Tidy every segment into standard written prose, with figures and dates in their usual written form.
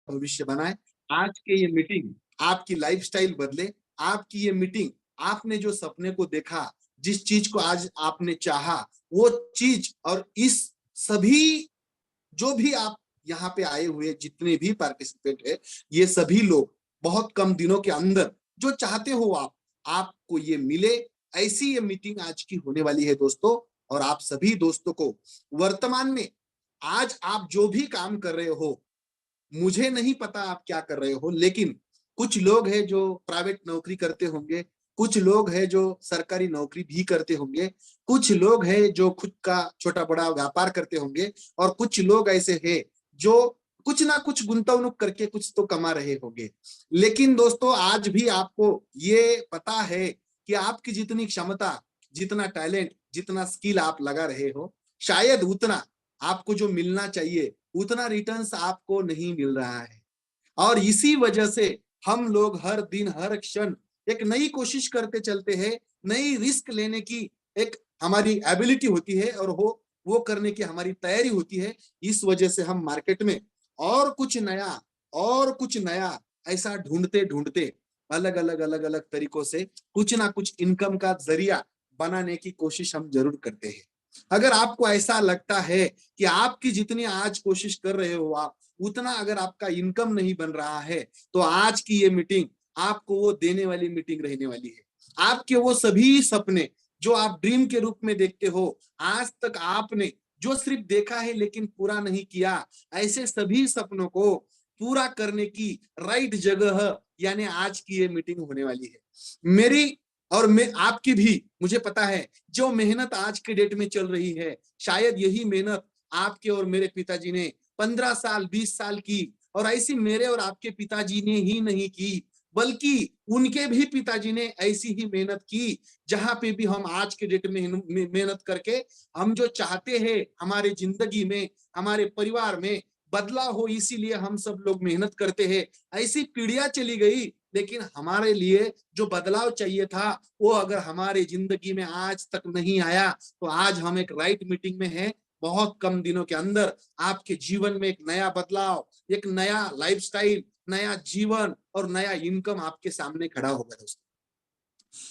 भविष्य बनाए। आज के ये मीटिंग आपकी लाइफस्टाइल बदले। आपकी ये मीटिंग, आपने जो सपने को देखा, जिस चीज को आज आपने चाहा, वो चीज और इस सभी जो भी आप यहाँ पे आए हुए जितने भी पार्टिसिपेंट है, ये सभी लोग बहुत कम दिनों के अंदर जो चाहते हो आपको ये मिले। ऐसी ये मीटिंग आज की होने वाली है दोस्तों। और आप सभी दोस्तों को वर्तमान में आज आप जो भी काम कर रहे हो, मुझे नहीं पता आप क्या कर रहे हो, लेकिन कुछ लोग हैं जो प्राइवेट नौकरी करते होंगे, कुछ लोग हैं जो सरकारी नौकरी भी करते होंगे, कुछ लोग हैं जो खुद का छोटा बड़ा व्यापार करते होंगे, और कुछ लोग ऐसे हैं जो कुछ ना कुछ गुंतवणूक करके कुछ तो कमा रहे होंगे। लेकिन दोस्तों, आज भी आपको ये पता है कि आपकी जितनी क्षमता, जितना टैलेंट, जितना स्किल आप लगा रहे हो, शायद उतना आपको जो मिलना चाहिए उतना रिटर्न्स आपको नहीं मिल रहा है। और इसी वजह से हम लोग हर दिन हर क्षण एक नई कोशिश करते चलते हैं, नई रिस्क लेने की एक हमारी एबिलिटी होती है, और वो करने की हमारी तैयारी होती है। इस वजह से हम मार्केट में और कुछ नया, और कुछ नया ऐसा ढूंढते ढूंढते अलग अलग तरीकों से कुछ ना कुछ इनकम का जरिया बनाने की कोशिश हम जरूर करते हैं। अगर आपको ऐसा लगता है कि आपकी जितनी आज कोशिश कर रहे हो आप, उतना अगर आपका इनकम नहीं बन रहा है, तो आज की ये मीटिंग आपको वो देने वाली मीटिंग रहने वाली है। आपके वो सभी सपने जो आप ड्रीम के रूप में देखते हो, आज तक आपने जो सिर्फ देखा है लेकिन पूरा नहीं किया, ऐसे सभी सपनों को पूरा करने की राइट जगह यानी आज की ये मीटिंग होने वाली है। मेरी और मैं आपकी भी, मुझे पता है, जो मेहनत आज के डेट में चल रही है, शायद यही मेहनत आपके और मेरे पिताजी ने 15 साल 20 साल की, और ऐसी मेरे और आपके पिताजी ने ही नहीं की, बल्कि उनके भी पिताजी ने ऐसी ही मेहनत की। जहां पे भी हम आज के डेट में मेहनत करके हम जो चाहते हैं हमारे जिंदगी में, हमारे परिवार में बदलाव हो, इसीलिए हम सब लोग मेहनत करते हैं। ऐसी पीढ़ियां चली गई, लेकिन हमारे लिए जो बदलाव चाहिए था वो अगर हमारे जिंदगी में आज तक नहीं आया, तो आज हम एक राइट मीटिंग में हैं। बहुत कम दिनों के अंदर आपके जीवन में एक नया बदलाव, एक नया लाइफस्टाइल, नया जीवन और नया इनकम आपके सामने खड़ा होगा दोस्तों।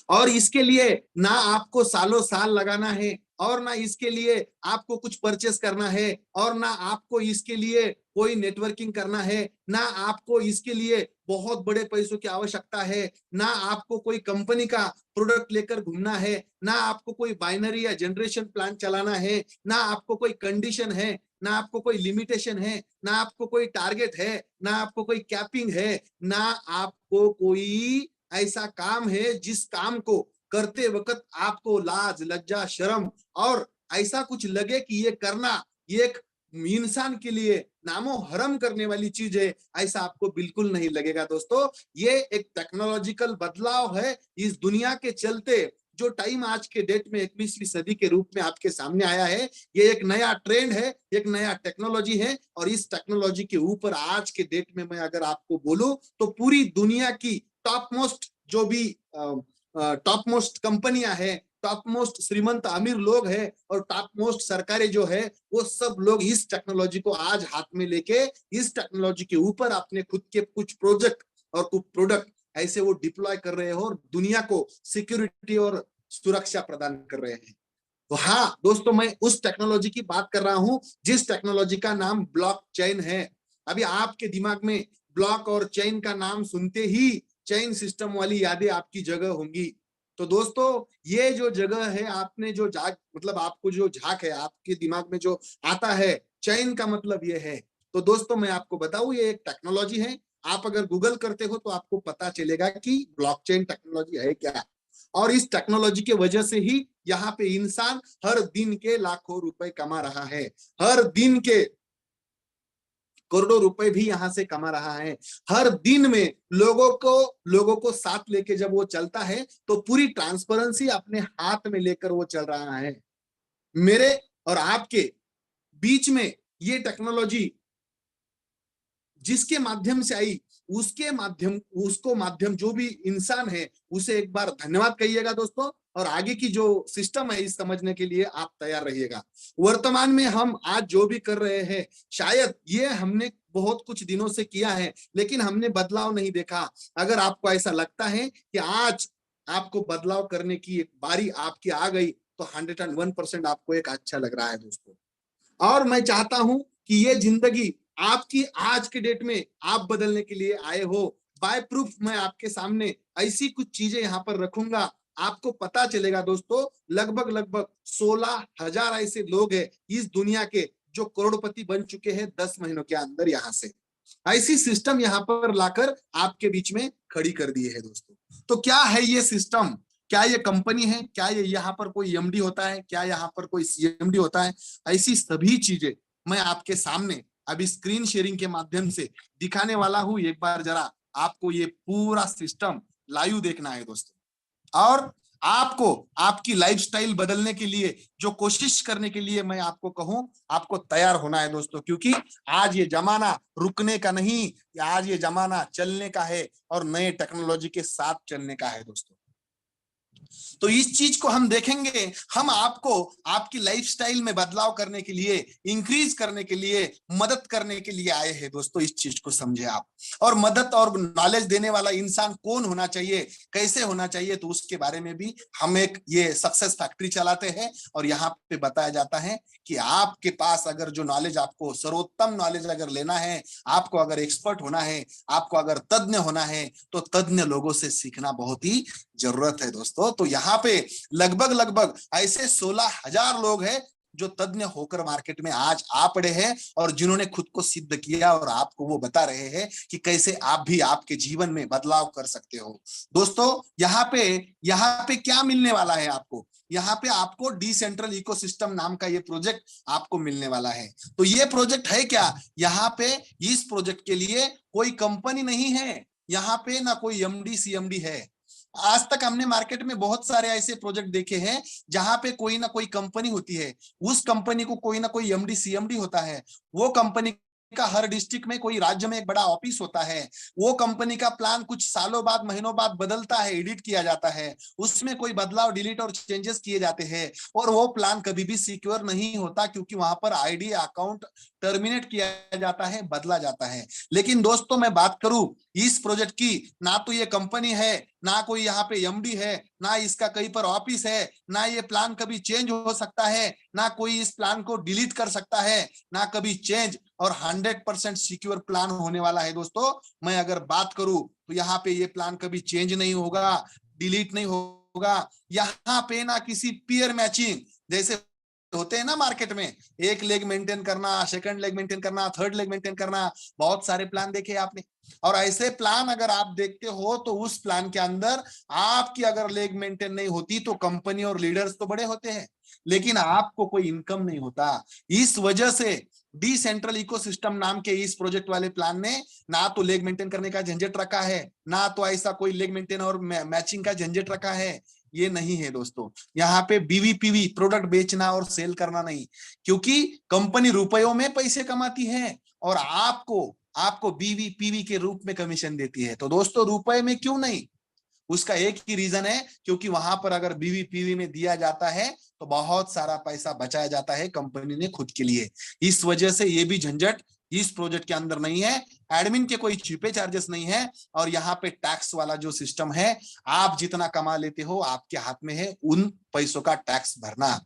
और इसके लिए ना आपको सालों साल लगाना है, और ना इसके लिए आपको कुछ परचेस करना है, और ना आपको इसके लिए कोई नेटवर्किंग करना है, ना आपको इसके लिए बहुत बड़े पैसों की आवश्यकता है, ना आपको कोई कंपनी का प्रोडक्ट लेकर घूमना है, ना आपको कोई बाइनरी या जनरेशन प्लान चलाना है, ना आपको कोई कंडीशन है, ना आपको कोई लिमिटेशन है, ना आपको कोई टारगेट है, ना आपको कोई कैपिंग है, ना आपको कोई ऐसा काम है जिस काम को करते वक्त आपको लाज लज्जा शर्म और ऐसा कुछ लगे कि ये करना, ये एक इंसान के लिए नामो हरम करने वाली चीज है, ऐसा आपको बिल्कुल नहीं लगेगा दोस्तों। ये एक टेक्नोलॉजिकल बदलाव है इस दुनिया के चलते। जो टाइम आज के डेट में 21वीं सदी के रूप में आपके सामने आया है, ये एक नया ट्रेंड है, एक नया टेक्नोलॉजी है। और इस टेक्नोलॉजी के ऊपर आज के डेट में मैं अगर आपको बोलूं, तो पूरी दुनिया की टॉप मोस्ट जो भी टॉप मोस्ट कंपनियां हैं, टॉप मोस्ट श्रीमंत अमीर लोग हैं, और टॉप मोस्ट सरकारें जो है, वो सब लोग इस टेक्नोलॉजी को आज हाथ में लेके इस टेक्नोलॉजी के ऊपर अपने खुद के कुछ प्रोजेक्ट और कुछ प्रोडक्ट ऐसे वो डिप्लॉय कर रहे हो, और दुनिया को सिक्योरिटी और सुरक्षा प्रदान कर रहे हैं। तो हाँ दोस्तों, मैं उस टेक्नोलॉजी की बात कर रहा हूं जिस टेक्नोलॉजी का नाम ब्लॉकचेन है। अभी आपके दिमाग में ब्लॉक और चेन का नाम सुनते ही चेन सिस्टम वाली यादें आपकी जगह होंगी। तो दोस्तों, ये जो जगह है, आपने जो झाक मतलब आपको जो झाक है आपके दिमाग में जो आता है, चेन का मतलब ये है। तो दोस्तों, मैं आपको बताऊं, ये एक टेक्नोलॉजी है। आप अगर गूगल करते हो तो आपको पता चलेगा कि ब्लॉकचेन टेक्नोलॉजी है क्या। और इस टेक्नोलॉजी के वजह से ही यहाँ पे इंसान हर दिन के लाखों रुपए कमा रहा है, हर दिन के करोड़ों रुपए भी यहां से कमा रहा है। हर दिन में लोगों को साथ लेके जब वो चलता है, तो पूरी ट्रांसपेरेंसी अपने हाथ में लेकर वो चल रहा है। मेरे और आपके बीच में ये टेक्नोलॉजी जिसके माध्यम से आई उसको माध्यम जो भी इंसान है उसे एक बार धन्यवाद कहिएगा दोस्तों, और आगे की जो सिस्टम है इस समझने के लिए आप तैयार रहिएगा। वर्तमान में हम आज जो भी कर रहे हैं, शायद ये हमने बहुत कुछ दिनों से किया है लेकिन हमने बदलाव नहीं देखा। अगर आपको ऐसा लगता है कि आज आपको बदलाव करने की एक बारी आपकी आ गई, तो 101% आपको एक अच्छा लग रहा है दोस्तों। और मैं चाहता हूं कि ये जिंदगी आपकी आज के डेट में आप बदलने के लिए आए हो। बाय प्रूफ मैं आपके सामने ऐसी कुछ चीजें यहाँ पर रखूंगा, आपको पता चलेगा दोस्तों। लगभग लगभग 16,000 ऐसे लोग हैं इस दुनिया के जो करोड़पति बन चुके हैं 10 महीनों के अंदर। यहाँ से ऐसी सिस्टम यहाँ पर लाकर आपके बीच में खड़ी कर दी है दोस्तों। तो क्या है ये सिस्टम? क्या ये कंपनी है? क्या ये यहाँ पर कोई एमडी होता है? क्या यहाँ पर कोई सीएमडी होता है? ऐसी सभी चीजें मैं आपके सामने अभी स्क्रीन शेयरिंग के माध्यम से दिखाने वाला हूं। एक बार जरा आपको ये पूरा सिस्टम लाइव देखना है दोस्तों। और आपको आपकी लाइफस्टाइल बदलने के लिए जो कोशिश करने के लिए मैं आपको कहूं, आपको तैयार होना है दोस्तों, क्योंकि आज ये जमाना रुकने का नहीं, आज ये जमाना चलने का है और नए टेक्नोलॉजी के साथ चलने का है दोस्तों। तो इस चीज को हम देखेंगे, हम आपको आपकी लाइफस्टाइल में बदलाव करने के लिए, इंक्रीज करने के लिए, मदद करने के लिए आए हैं दोस्तों। इस चीज को समझे आप। और मदद और नॉलेज देने वाला इंसान कौन होना चाहिए, कैसे होना चाहिए, तो उसके बारे में भी हम एक ये सक्सेस फैक्ट्री चलाते हैं। और यहाँ पे बताया जाता है कि आपके पास अगर जो नॉलेज, आपको सर्वोत्तम नॉलेज अगर लेना है, आपको अगर एक्सपर्ट होना है, आपको अगर तज्ञ होना है, तो तज्ञ लोगों से सीखना बहुत ही जरूरत है दोस्तों। तो यहाँ पे लगभग लगभग ऐसे 16,000 लोग हैं जो तज्ञ होकर मार्केट में आज आ पड़े हैं और जिन्होंने खुद को सिद्ध किया, और आपको वो बता रहे हैं कि कैसे आप भी आपके जीवन में बदलाव कर सकते हो दोस्तों। यहाँ पे क्या मिलने वाला है आपको? यहाँ पे आपको डिसेंट्रल इकोसिस्टम नाम का ये प्रोजेक्ट आपको मिलने वाला है। तो ये प्रोजेक्ट है क्या? यहाँ पे इस प्रोजेक्ट के लिए कोई कंपनी नहीं है, यहाँ पे ना कोई एमडी सीएमडी है। आज तक हमने मार्केट में बहुत सारे ऐसे प्रोजेक्ट देखे हैं जहां पे कोई ना कोई कंपनी होती है, उस कंपनी को कोई ना कोई एमडी सीएमडी होता है, वो कंपनी का हर डिस्ट्रिक्ट में, कोई राज्य में एक बड़ा ऑफिस होता है, वो कंपनी का प्लान कुछ सालों बाद, महीनों बाद बदलता है, एडिट किया जाता है, उसमें कोई बदलाव, डिलीट और चेंजेस किए जाते हैं, और वो प्लान कभी भी सिक्योर नहीं होता, क्योंकि वहां पर आईडी अकाउंट टर्मिनेट किया जाता है, बदला जाता है। लेकिन दोस्तों मैं बात करूं इस प्रोजेक्ट की, ना तो ये कंपनी है, ना कोई यहाँ पे एमडी है, ना इसका कहीं पर ऑफिस है, ना ये प्लान कभी चेंज हो सकता है, ना कोई इस प्लान को डिलीट कर सकता है, ना कभी चेंज, और 100% सिक्योर प्लान होने वाला है दोस्तों। मैं अगर बात करूं तो यहाँ पे ये प्लान कभी चेंज नहीं होगा, डिलीट नहीं होगा। यहाँ पे ना किसी पीयर मैचिंग जैसे होते हैं ना मार्केट में, एक लेग मेंटेन करना, सेकंड लेग मेंटेन करना, थर्ड लेग मेंटेन करना, बहुत सारे प्लान देखे आपने। और ऐसे प्लान अगर आप देखते हो तो उस प्लान के अंदर आपकी अगर लेग मेंटेन नहीं होती तो कंपनी और लीडर्स तो बड़े होते हैं, लेकिन आपको कोई इनकम नहीं होता। इस वजह से डिसेंट्रल इकोसिस्टम नाम के इस प्रोजेक्ट वाले प्लान ने ना तो लेग मेंटेन करने का झंझट रखा है, ना तो ऐसा कोई लेग मेंटेन और मैचिंग का झंझट रखा है। ये नहीं है दोस्तों। यहाँ पे बीवीपीवी, प्रोडक्ट बेचना और सेल करना नहीं, क्योंकि कंपनी रुपयों में पैसे कमाती है और आपको बीवीपीवी के रूप में कमीशन देती है। तो दोस्तों रुपए में क्यों नहीं? उसका एक ही रीजन है, क्योंकि वहां पर अगर बीवीपीवी में दिया जाता है तो बहुत सारा पैसा बचाया जाता है कंपनी ने खुद के लिए। इस वजह से ये भी झंझट इस प्रोजेक्ट के अंदर नहीं है, एडमिन के कोई छिपे चार्जेस नहीं है, और यहाँ पे टैक्स वाला जो सिस्टम है, आप जितना कमा लेते हो आपके हाथ में है उन पैसों का टैक्स भरना,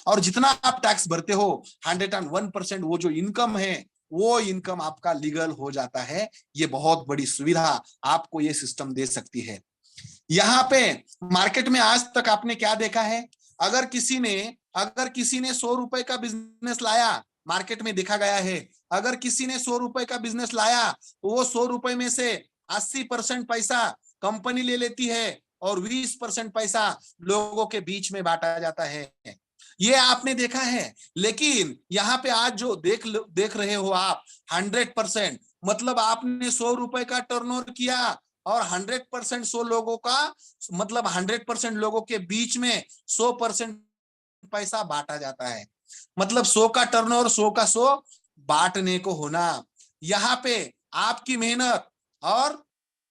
और जितना आप टैक्स भरते हो 101% वो जो इनकम है वो इनकम आपका लीगल हो जाता है। ये बहुत बड़ी सुविधा आपको ये सिस्टम दे सकती है। यहाँ पे मार्केट में आज तक आपने क्या देखा है? अगर किसी ने 100 रुपए का बिजनेस लाया, मार्केट में देखा गया है, अगर किसी ने 100 रुपए का बिजनेस लाया तो वो 100 रुपए में से 80% पैसा कंपनी ले लेती है और 20% पैसा लोगों के बीच में बांटा जाता है। ये आपने देखा है। लेकिन यहाँ पे आज जो देख रहे हो आप 100%, मतलब आपने 100 रुपए का टर्नओवर किया और 100% 100 लोगों का, मतलब 100% लोगों के बीच में 100% पैसा बांटा जाता है। मतलब 100 का टर्नओवर 100 का 100 बांटने को होना। यहाँ पे आपकी मेहनत और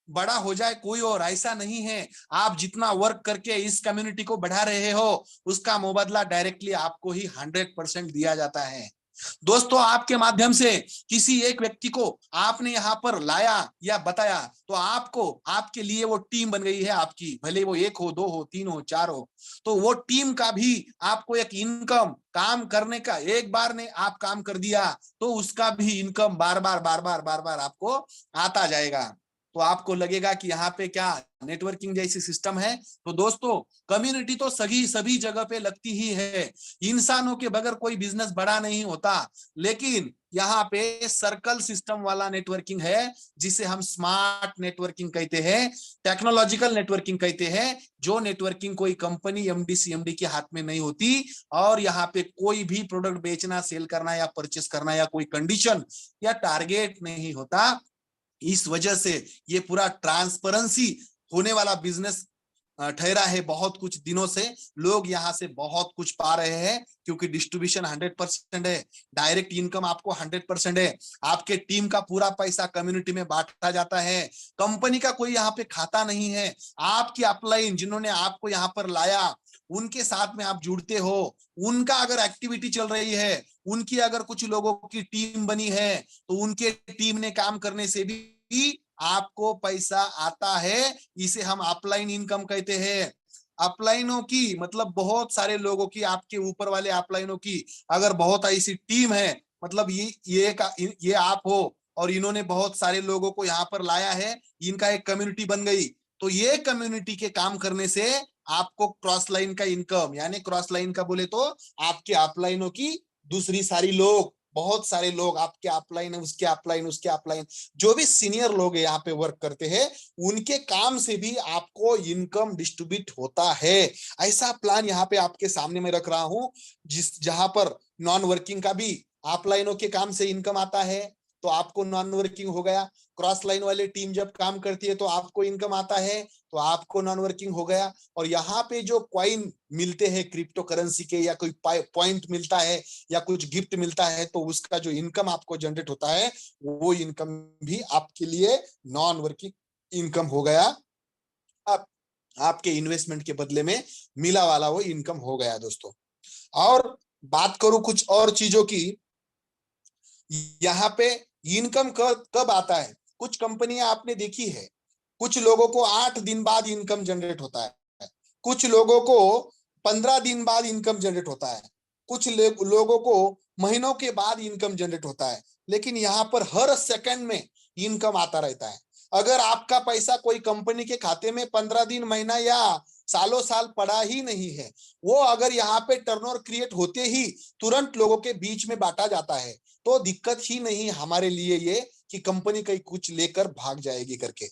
बड़ा हो जाए कोई और, ऐसा नहीं है। आप जितना वर्क करके इस कम्युनिटी को बढ़ा रहे हो, उसका मुबादला डायरेक्टली आपको ही 100% दिया जाता है। दोस्तों, आपके माध्यम से किसी एक व्यक्ति को आपने यहाँ पर लाया या बताया, तो आपको, आपके लिए वो टीम बन गई है आपकी, भले वो 1 हो, 2 हो, 3 हो, 4 हो, तो वो टीम का भी आपको एक इनकम, काम करने का, एक बार ने आप काम कर दिया तो उसका भी इनकम बार बार आपको आता जाएगा। तो आपको लगेगा कि यहाँ पे क्या नेटवर्किंग जैसी सिस्टम है। तो दोस्तों, कम्युनिटी तो सभी जगह पे लगती ही है। इंसानों के बगैर कोई बिजनेस बड़ा नहीं होता, लेकिन यहाँ पे सर्कल सिस्टम वाला नेटवर्किंग है, जिसे हम स्मार्ट नेटवर्किंग कहते हैं, टेक्नोलॉजिकल नेटवर्किंग कहते हैं। जो नेटवर्किंग कोई कंपनी एमडी सीएमडी के हाथ में नहीं होती, और यहाँ पे कोई भी प्रोडक्ट बेचना, सेल करना या परचेस करना या कोई कंडीशन या टारगेट नहीं होता। इस वजह से ये पूरा ट्रांसपेरेंसी होने वाला बिजनेस ठहरा है। बहुत कुछ दिनों से लोग यहाँ से बहुत कुछ पा रहे हैं, क्योंकि डिस्ट्रीब्यूशन 100% है, डायरेक्ट इनकम आपको 100% है, आपके टीम का पूरा पैसा कम्युनिटी में बांटा जाता है, कंपनी का कोई यहाँ पे खाता नहीं है। आपकी अपलाइन जिन्होंने आपको यहाँ पर लाया, उनके साथ में आप जुड़ते हो, उनका अगर एक्टिविटी चल रही है, उनकी अगर कुछ लोगों की टीम बनी है, तो उनके टीम ने काम करने से भी आपको पैसा आता है। इसे हम अपलाइन इनकम कहते हैं। अपलाइनों की मतलब बहुत सारे लोगों की, आपके ऊपर वाले अपलाइनों की अगर बहुत ऐसी टीम है, मतलब ये आप हो और इन्होंने बहुत सारे लोगों को यहाँ पर लाया है, इनका एक कम्युनिटी बन गई, तो ये कम्युनिटी के काम करने से आपको क्रॉस लाइन का इनकम, यानी क्रॉस लाइन का बोले तो आपके अपलाइनों की दूसरी सारी लोग, बहुत सारे लोग, आपके अपलाइन है, उसके अपलाइन, उसके अपलाइन, जो भी सीनियर लोग यहाँ पे वर्क करते हैं, उनके काम से भी आपको इनकम डिस्ट्रीब्यूट होता है। ऐसा प्लान यहाँ पे आपके सामने मैं रख रहा हूं, जहां पर नॉन वर्किंग का भी अपलाइनों के काम से इनकम आता है, तो आपको नॉन वर्किंग हो गया। क्रॉस लाइन वाले टीम जब काम करती है तो आपको इनकम आता है, तो आपको नॉन वर्किंग हो गया। और यहाँ पे जो कॉइन मिलते हैं क्रिप्टो करेंसी के, या कोई पॉइंट मिलता है या कुछ गिफ्ट मिलता है, तो उसका जो इनकम आपको जनरेट होता है, वो इनकम भी आपके लिए नॉन वर्किंग इनकम हो गया। आप आपके इन्वेस्टमेंट के बदले में मिला वाला वो इनकम हो गया दोस्तों। और बात करूं कुछ और चीजों की, यहाँ पे इनकम कब आता है। कुछ कंपनियां आपने देखी है, कुछ लोगों को 8 दिन बाद इनकम जनरेट होता है, कुछ लोगों को 15 दिन बाद इनकम जनरेट होता है, कुछ लोगों को महीनों के बाद इनकम जनरेट होता है, लेकिन यहाँ पर हर सेकंड में इनकम आता रहता है। अगर आपका पैसा कोई कंपनी के खाते में 15 दिन, महीना या सालों साल पड़ा ही नहीं है, वो अगर यहाँ पे टर्नओवर क्रिएट होते ही तुरंत लोगों के बीच में बांटा जाता है, तो दिक्कत ही नहीं हमारे लिए ये कि कंपनी कहीं कुछ लेकर भाग जाएगी करके।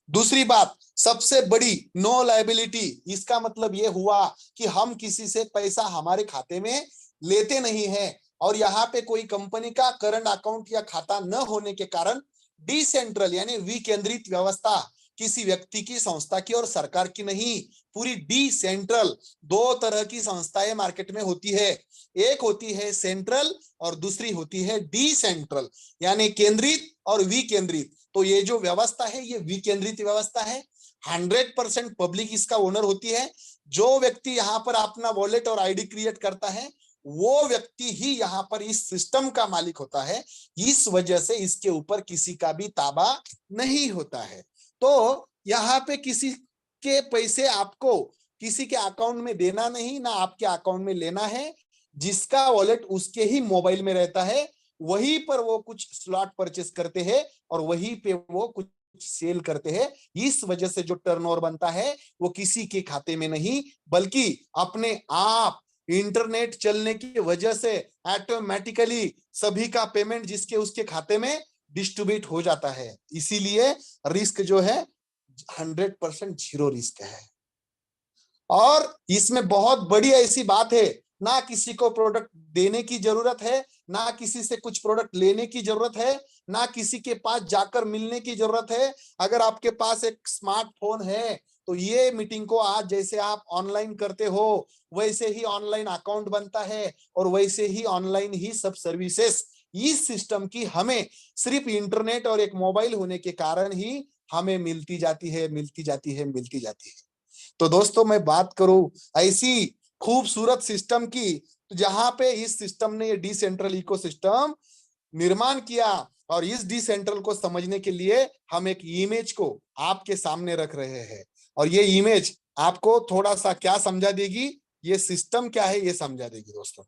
दूसरी बात, सबसे बड़ी नो लायबिलिटी, इसका मतलब ये हुआ कि हम किसी से पैसा हमारे खाते में लेते नहीं है, और यहाँ पे कोई कंपनी का करंट अकाउंट या खाता न होने के कारण डिसेंट्रल यानी विकेंद्रित व्यवस्था, किसी व्यक्ति की, संस्था की और सरकार की नहीं, पूरी डिसेंट्रल, 2 तरह की संस्थाएं मार्केट में होती है, एक होती है सेंट्रल और दूसरी होती है डिसेंट्रल, यानी केंद्रित और विकेंद्रित। तो ये जो व्यवस्था है, ये विकेंद्रित व्यवस्था है, 100% पब्लिक इसका ओनर होती है। जो व्यक्ति यहाँ पर अपना वॉलेट और आईडी क्रिएट करता है, वो व्यक्ति ही यहाँ पर इस सिस्टम का मालिक होता है। इस वजह से इसके ऊपर किसी का भी ताबा नहीं होता है। तो यहाँ पे किसी के पैसे आपको किसी के अकाउंट में देना नहीं, ना आपके अकाउंट में लेना है। जिसका वॉलेट उसके ही मोबाइल में रहता है, वहीं पर वो कुछ स्लॉट परचेस करते हैं और वहीं पे वो कुछ सेल करते हैं। इस वजह से जो टर्नओवर बनता है, वो किसी के खाते में नहीं, बल्कि अपने आप इंटरनेट चलने की वजह से ऑटोमेटिकली सभी का पेमेंट जिसके उसके खाते में डिस्ट्रीब्यूट हो जाता है। इसीलिए रिस्क जो है 100% जीरो रिस्क है। और इसमें बहुत बड़ी ऐसी बात है, ना किसी को प्रोडक्ट देने की जरूरत है, ना किसी से कुछ प्रोडक्ट लेने की जरूरत है, ना किसी के पास जाकर मिलने की जरूरत है। अगर आपके पास एक स्मार्टफोन है, तो ये मीटिंग को आज जैसे आप ऑनलाइन करते हो, वैसे ही ऑनलाइन अकाउंट बनता है और वैसे ही ऑनलाइन ही सब सर्विसेस इस सिस्टम की हमें सिर्फ इंटरनेट और एक मोबाइल होने के कारण ही हमें मिलती जाती है, मिलती जाती है, मिलती जाती है। तो दोस्तों मैं बात करूं ऐसी खूबसूरत सिस्टम की, तो जहां पे इस सिस्टम ने ये डिसेंट्रल इकोसिस्टम निर्माण किया, और इस डिसेंट्रल को समझने के लिए हम एक इमेज को आपके सामने रख रहे हैं। और ये इमेज आपको थोड़ा सा क्या समझा देगी, ये सिस्टम क्या है ये समझा देगी दोस्तों।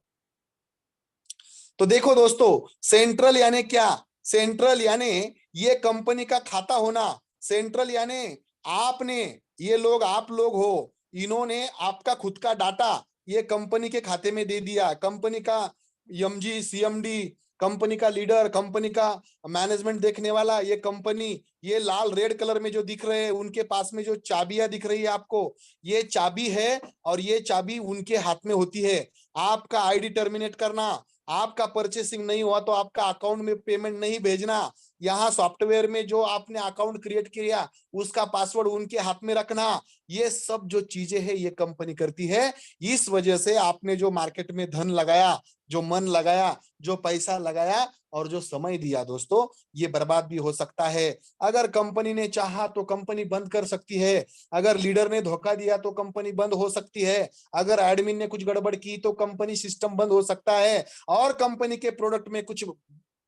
तो देखो दोस्तों, सेंट्रल यानी क्या? सेंट्रल यानी ये कंपनी का खाता होना। सेंट्रल यानी आपने, ये लोग आप लोग हो, इन्होंने आपका खुद का डाटा ये कंपनी के खाते में दे दिया। कंपनी का एमजी, सीएमडी, कंपनी का लीडर, कंपनी का मैनेजमेंट देखने वाला, ये कंपनी, ये लाल रेड कलर में जो दिख रहे हैं, उनके पास में जो चाबियां दिख रही है आपको, ये चाबी है, और ये चाबी उनके हाथ में होती है। आपका आईडी टर्मिनेट करना, आपका परचेसिंग नहीं हुआ तो आपका अकाउंट में पेमेंट नहीं भेजना, यहाँ सॉफ्टवेयर में जो आपने अकाउंट क्रिएट किया उसका पासवर्ड उनके हाथ में रखना, ये सब जो चीजें हैं ये कंपनी करती है। इस वजह से आपने जो मार्केट में धन लगाया, जो मन लगाया, जो पैसा लगाया और जो समय दिया दोस्तों, ये बर्बाद भी हो सकता है। अगर कंपनी ने चाहा तो कंपनी बंद कर सकती है। अगर लीडर ने धोखा दिया तो कंपनी बंद हो सकती है। अगर एडमिन ने कुछ गड़बड़ की तो कंपनी सिस्टम बंद हो सकता है। और कंपनी के प्रोडक्ट में कुछ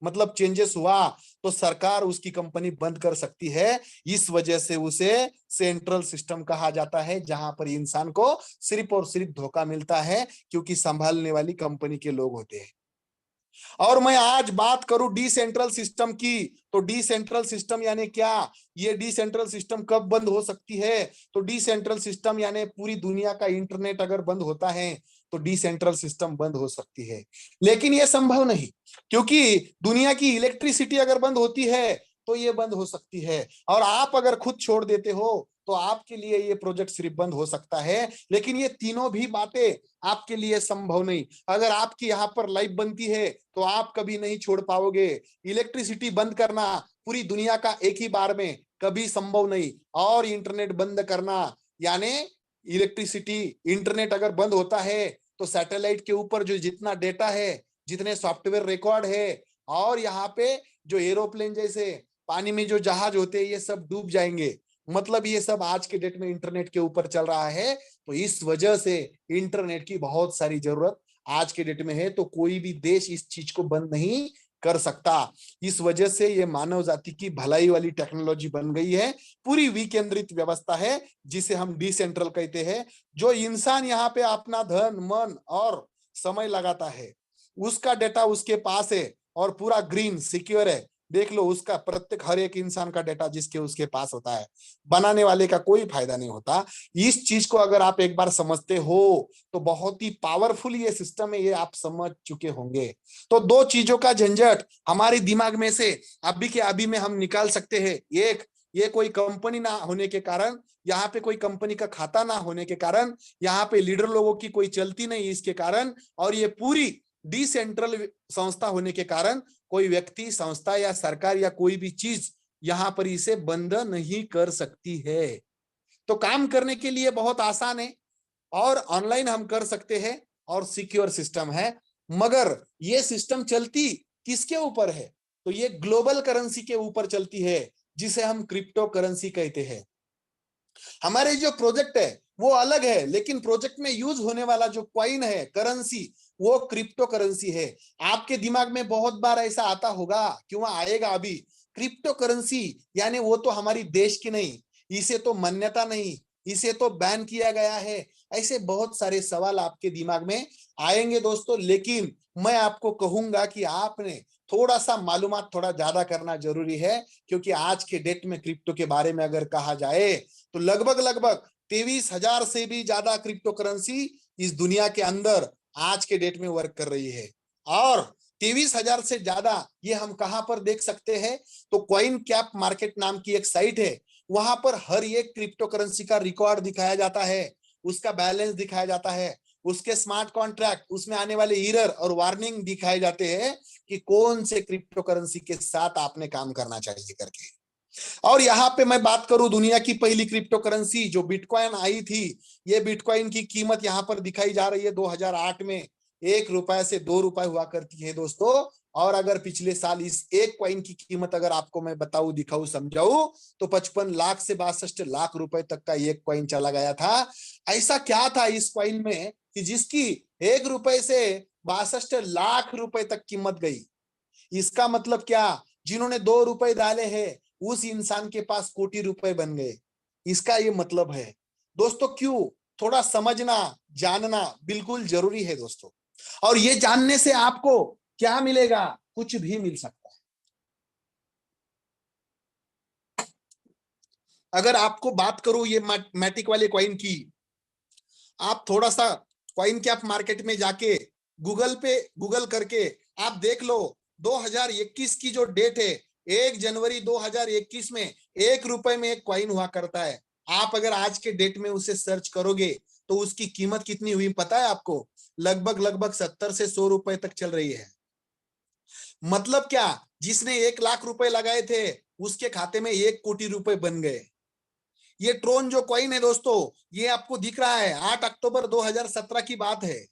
मतलब चेंजेस हुआ तो सरकार उसकी कंपनी बंद कर सकती है। इस वजह से उसे सेंट्रल सिस्टम कहा जाता है, जहां पर इंसान को सिर्फ और सिर्फ धोखा मिलता है, क्योंकि संभालने वाली कंपनी के लोग होते हैं। और मैं आज बात करूं डिसेंट्रल सिस्टम की, तो डिसेंट्रल सिस्टम यानी क्या, ये डिसेंट्रल सिस्टम कब बंद हो सकती है? तो डिसेंट्रल सिस्टम यानी पूरी दुनिया का इंटरनेट अगर बंद होता है तो डिसेंट्रल सिस्टम बंद हो सकती है। लेकिन ये संभव नहीं, क्योंकि दुनिया की इलेक्ट्रिसिटी अगर बंद होती है तो ये बंद हो सकती है, और आप अगर खुद छोड़ देते हो तो आपके लिए ये प्रोजेक्ट सिर्फ बंद हो सकता है। लेकिन ये तीनों भी बातें आपके लिए संभव नहीं। अगर आपकी यहाँ पर लाइफ बनती है तो आप कभी नहीं छोड़ पाओगे। इलेक्ट्रिसिटी बंद करना पूरी दुनिया का एक ही बार में कभी संभव नहीं। और इंटरनेट बंद करना यानी इलेक्ट्रिसिटी, इंटरनेट अगर बंद होता है तो सैटेलाइट के ऊपर जो जितना डेटा है, जितने सॉफ्टवेयर रिकॉर्ड है, और यहाँ पे जो एरोप्लेन जैसे पानी में जो जहाज होते हैं, ये सब डूब जाएंगे। मतलब ये सब आज के डेट में इंटरनेट के ऊपर चल रहा है। तो इस वजह से इंटरनेट की बहुत सारी जरूरत आज के डेट में है। तो कोई भी देश इस चीज को बंद नहीं कर सकता। इस वजह से ये मानव जाति की भलाई वाली टेक्नोलॉजी बन गई है। पूरी विकेंद्रित व्यवस्था है, जिसे हम डिसेंट्रल कहते हैं। जो इंसान यहाँ पे अपना धन, मन और समय लगाता है, उसका डेटा उसके पास है और पूरा ग्रीन सिक्योर है। देख लो, उसका प्रत्येक हर एक इंसान का डेटा जिसके उसके पास होता है, बनाने वाले का कोई फायदा नहीं होता। इस चीज को अगर आप एक बार समझते हो तो बहुत ही पावरफुल ये सिस्टम है, ये आप समझ चुके होंगे। तो दो चीजों का झंझट हमारे दिमाग में से अभी के अभी में हम निकाल सकते हैं। एक, ये कोई कंपनी ना होने के कारण, यहाँ पे कोई कंपनी का खाता ना होने के कारण, यहाँ पे लीडर लोगों की कोई चलती नहीं इसके कारण, और ये पूरी डिसेंट्रल संस्था होने के कारण कोई व्यक्ति, संस्था या सरकार या कोई भी चीज यहां पर इसे बंद नहीं कर सकती है। तो काम करने के लिए बहुत आसान है और ऑनलाइन हम कर सकते हैं और सिक्योर सिस्टम है। मगर ये सिस्टम चलती किसके ऊपर है? तो ये ग्लोबल करेंसी के ऊपर चलती है, जिसे हम क्रिप्टो करेंसी कहते हैं। हमारे जो प्रोजेक्ट है वो अलग है, लेकिन प्रोजेक्ट में यूज होने वाला जो कॉइन है, करेंसी, वो क्रिप्टो करेंसी है। आपके दिमाग में बहुत बार ऐसा आता होगा, क्यों आएगा अभी, क्रिप्टो करेंसी यानी वो तो हमारी देश की नहीं, इसे तो मान्यता नहीं, इसे तो बैन किया गया है। ऐसे बहुत सारे सवाल आपके दिमाग में आएंगे दोस्तों। लेकिन मैं आपको कहूंगा कि आपने थोड़ा सा मालूमात थोड़ा ज्यादा करना जरूरी है, क्योंकि आज के डेट में क्रिप्टो के बारे में अगर कहा जाए तो लगभग लगभग 23,000 से भी ज्यादा क्रिप्टो करेंसी इस दुनिया के अंदर आज के डेट में वर्क कर रही है। और 23,000 से ज्यादा ये हम कहां पर देख सकते हैं? तो कॉइन कैप मार्केट नाम की एक साइट है, वहां पर हर एक क्रिप्टो करेंसी का रिकॉर्ड दिखाया जाता है, उसका बैलेंस दिखाया जाता है, उसके स्मार्ट कॉन्ट्रैक्ट, उसमें आने वाले एरर और वार्निंग दिखाए जाते हैं कि कौन से क्रिप्टो करेंसी के साथ आपने काम करना चाहिए करके। और यहाँ पे मैं बात करूं दुनिया की पहली क्रिप्टो करेंसी जो बिटकॉइन आई थी, ये बिटकॉइन की कीमत यहाँ पर दिखाई जा रही है 2008 में 1 रुपए से 2 रुपए हुआ करती है दोस्तों। और अगर पिछले साल इस एक कॉइन की कीमत अगर आपको मैं बताऊं, दिखाऊं, समझाऊं, तो 55 लाख से 62 लाख रुपए तक का एक कॉइन चला गया था। ऐसा क्या था इस कॉइन में कि जिसकी 1 रुपए से 62 लाख रुपए तक कीमत गई। इसका मतलब क्या, जिन्होंने 2 रुपए डाले हैं उस इंसान के पास कोटि रुपए बन गए। इसका ये मतलब है दोस्तों। क्यों? थोड़ा समझना जानना बिल्कुल जरूरी है दोस्तों। और ये जानने से आपको क्या मिलेगा? कुछ भी मिल सकता है। अगर आपको बात करूं ये मैटिक वाले कॉइन की, आप थोड़ा सा कॉइन कैप मार्केट में जाके गूगल करके आप देख लो। 2021 की जो डेट है, 1 जनवरी 2021 में 1 रुपए में एक कॉइन हुआ करता है। आप अगर आज के डेट में उसे सर्च करोगे तो उसकी कीमत कितनी हुई पता है आपको? लगभग 70 से 100 रुपए तक चल रही है। मतलब क्या, जिसने 1 लाख रुपए लगाए थे उसके खाते में 1 कोटि रुपए बन गए। ये ट्रोन जो कॉइन है दोस्तों, ये आपको दिख रहा है 8 अक्टूबर 2017 की बात है।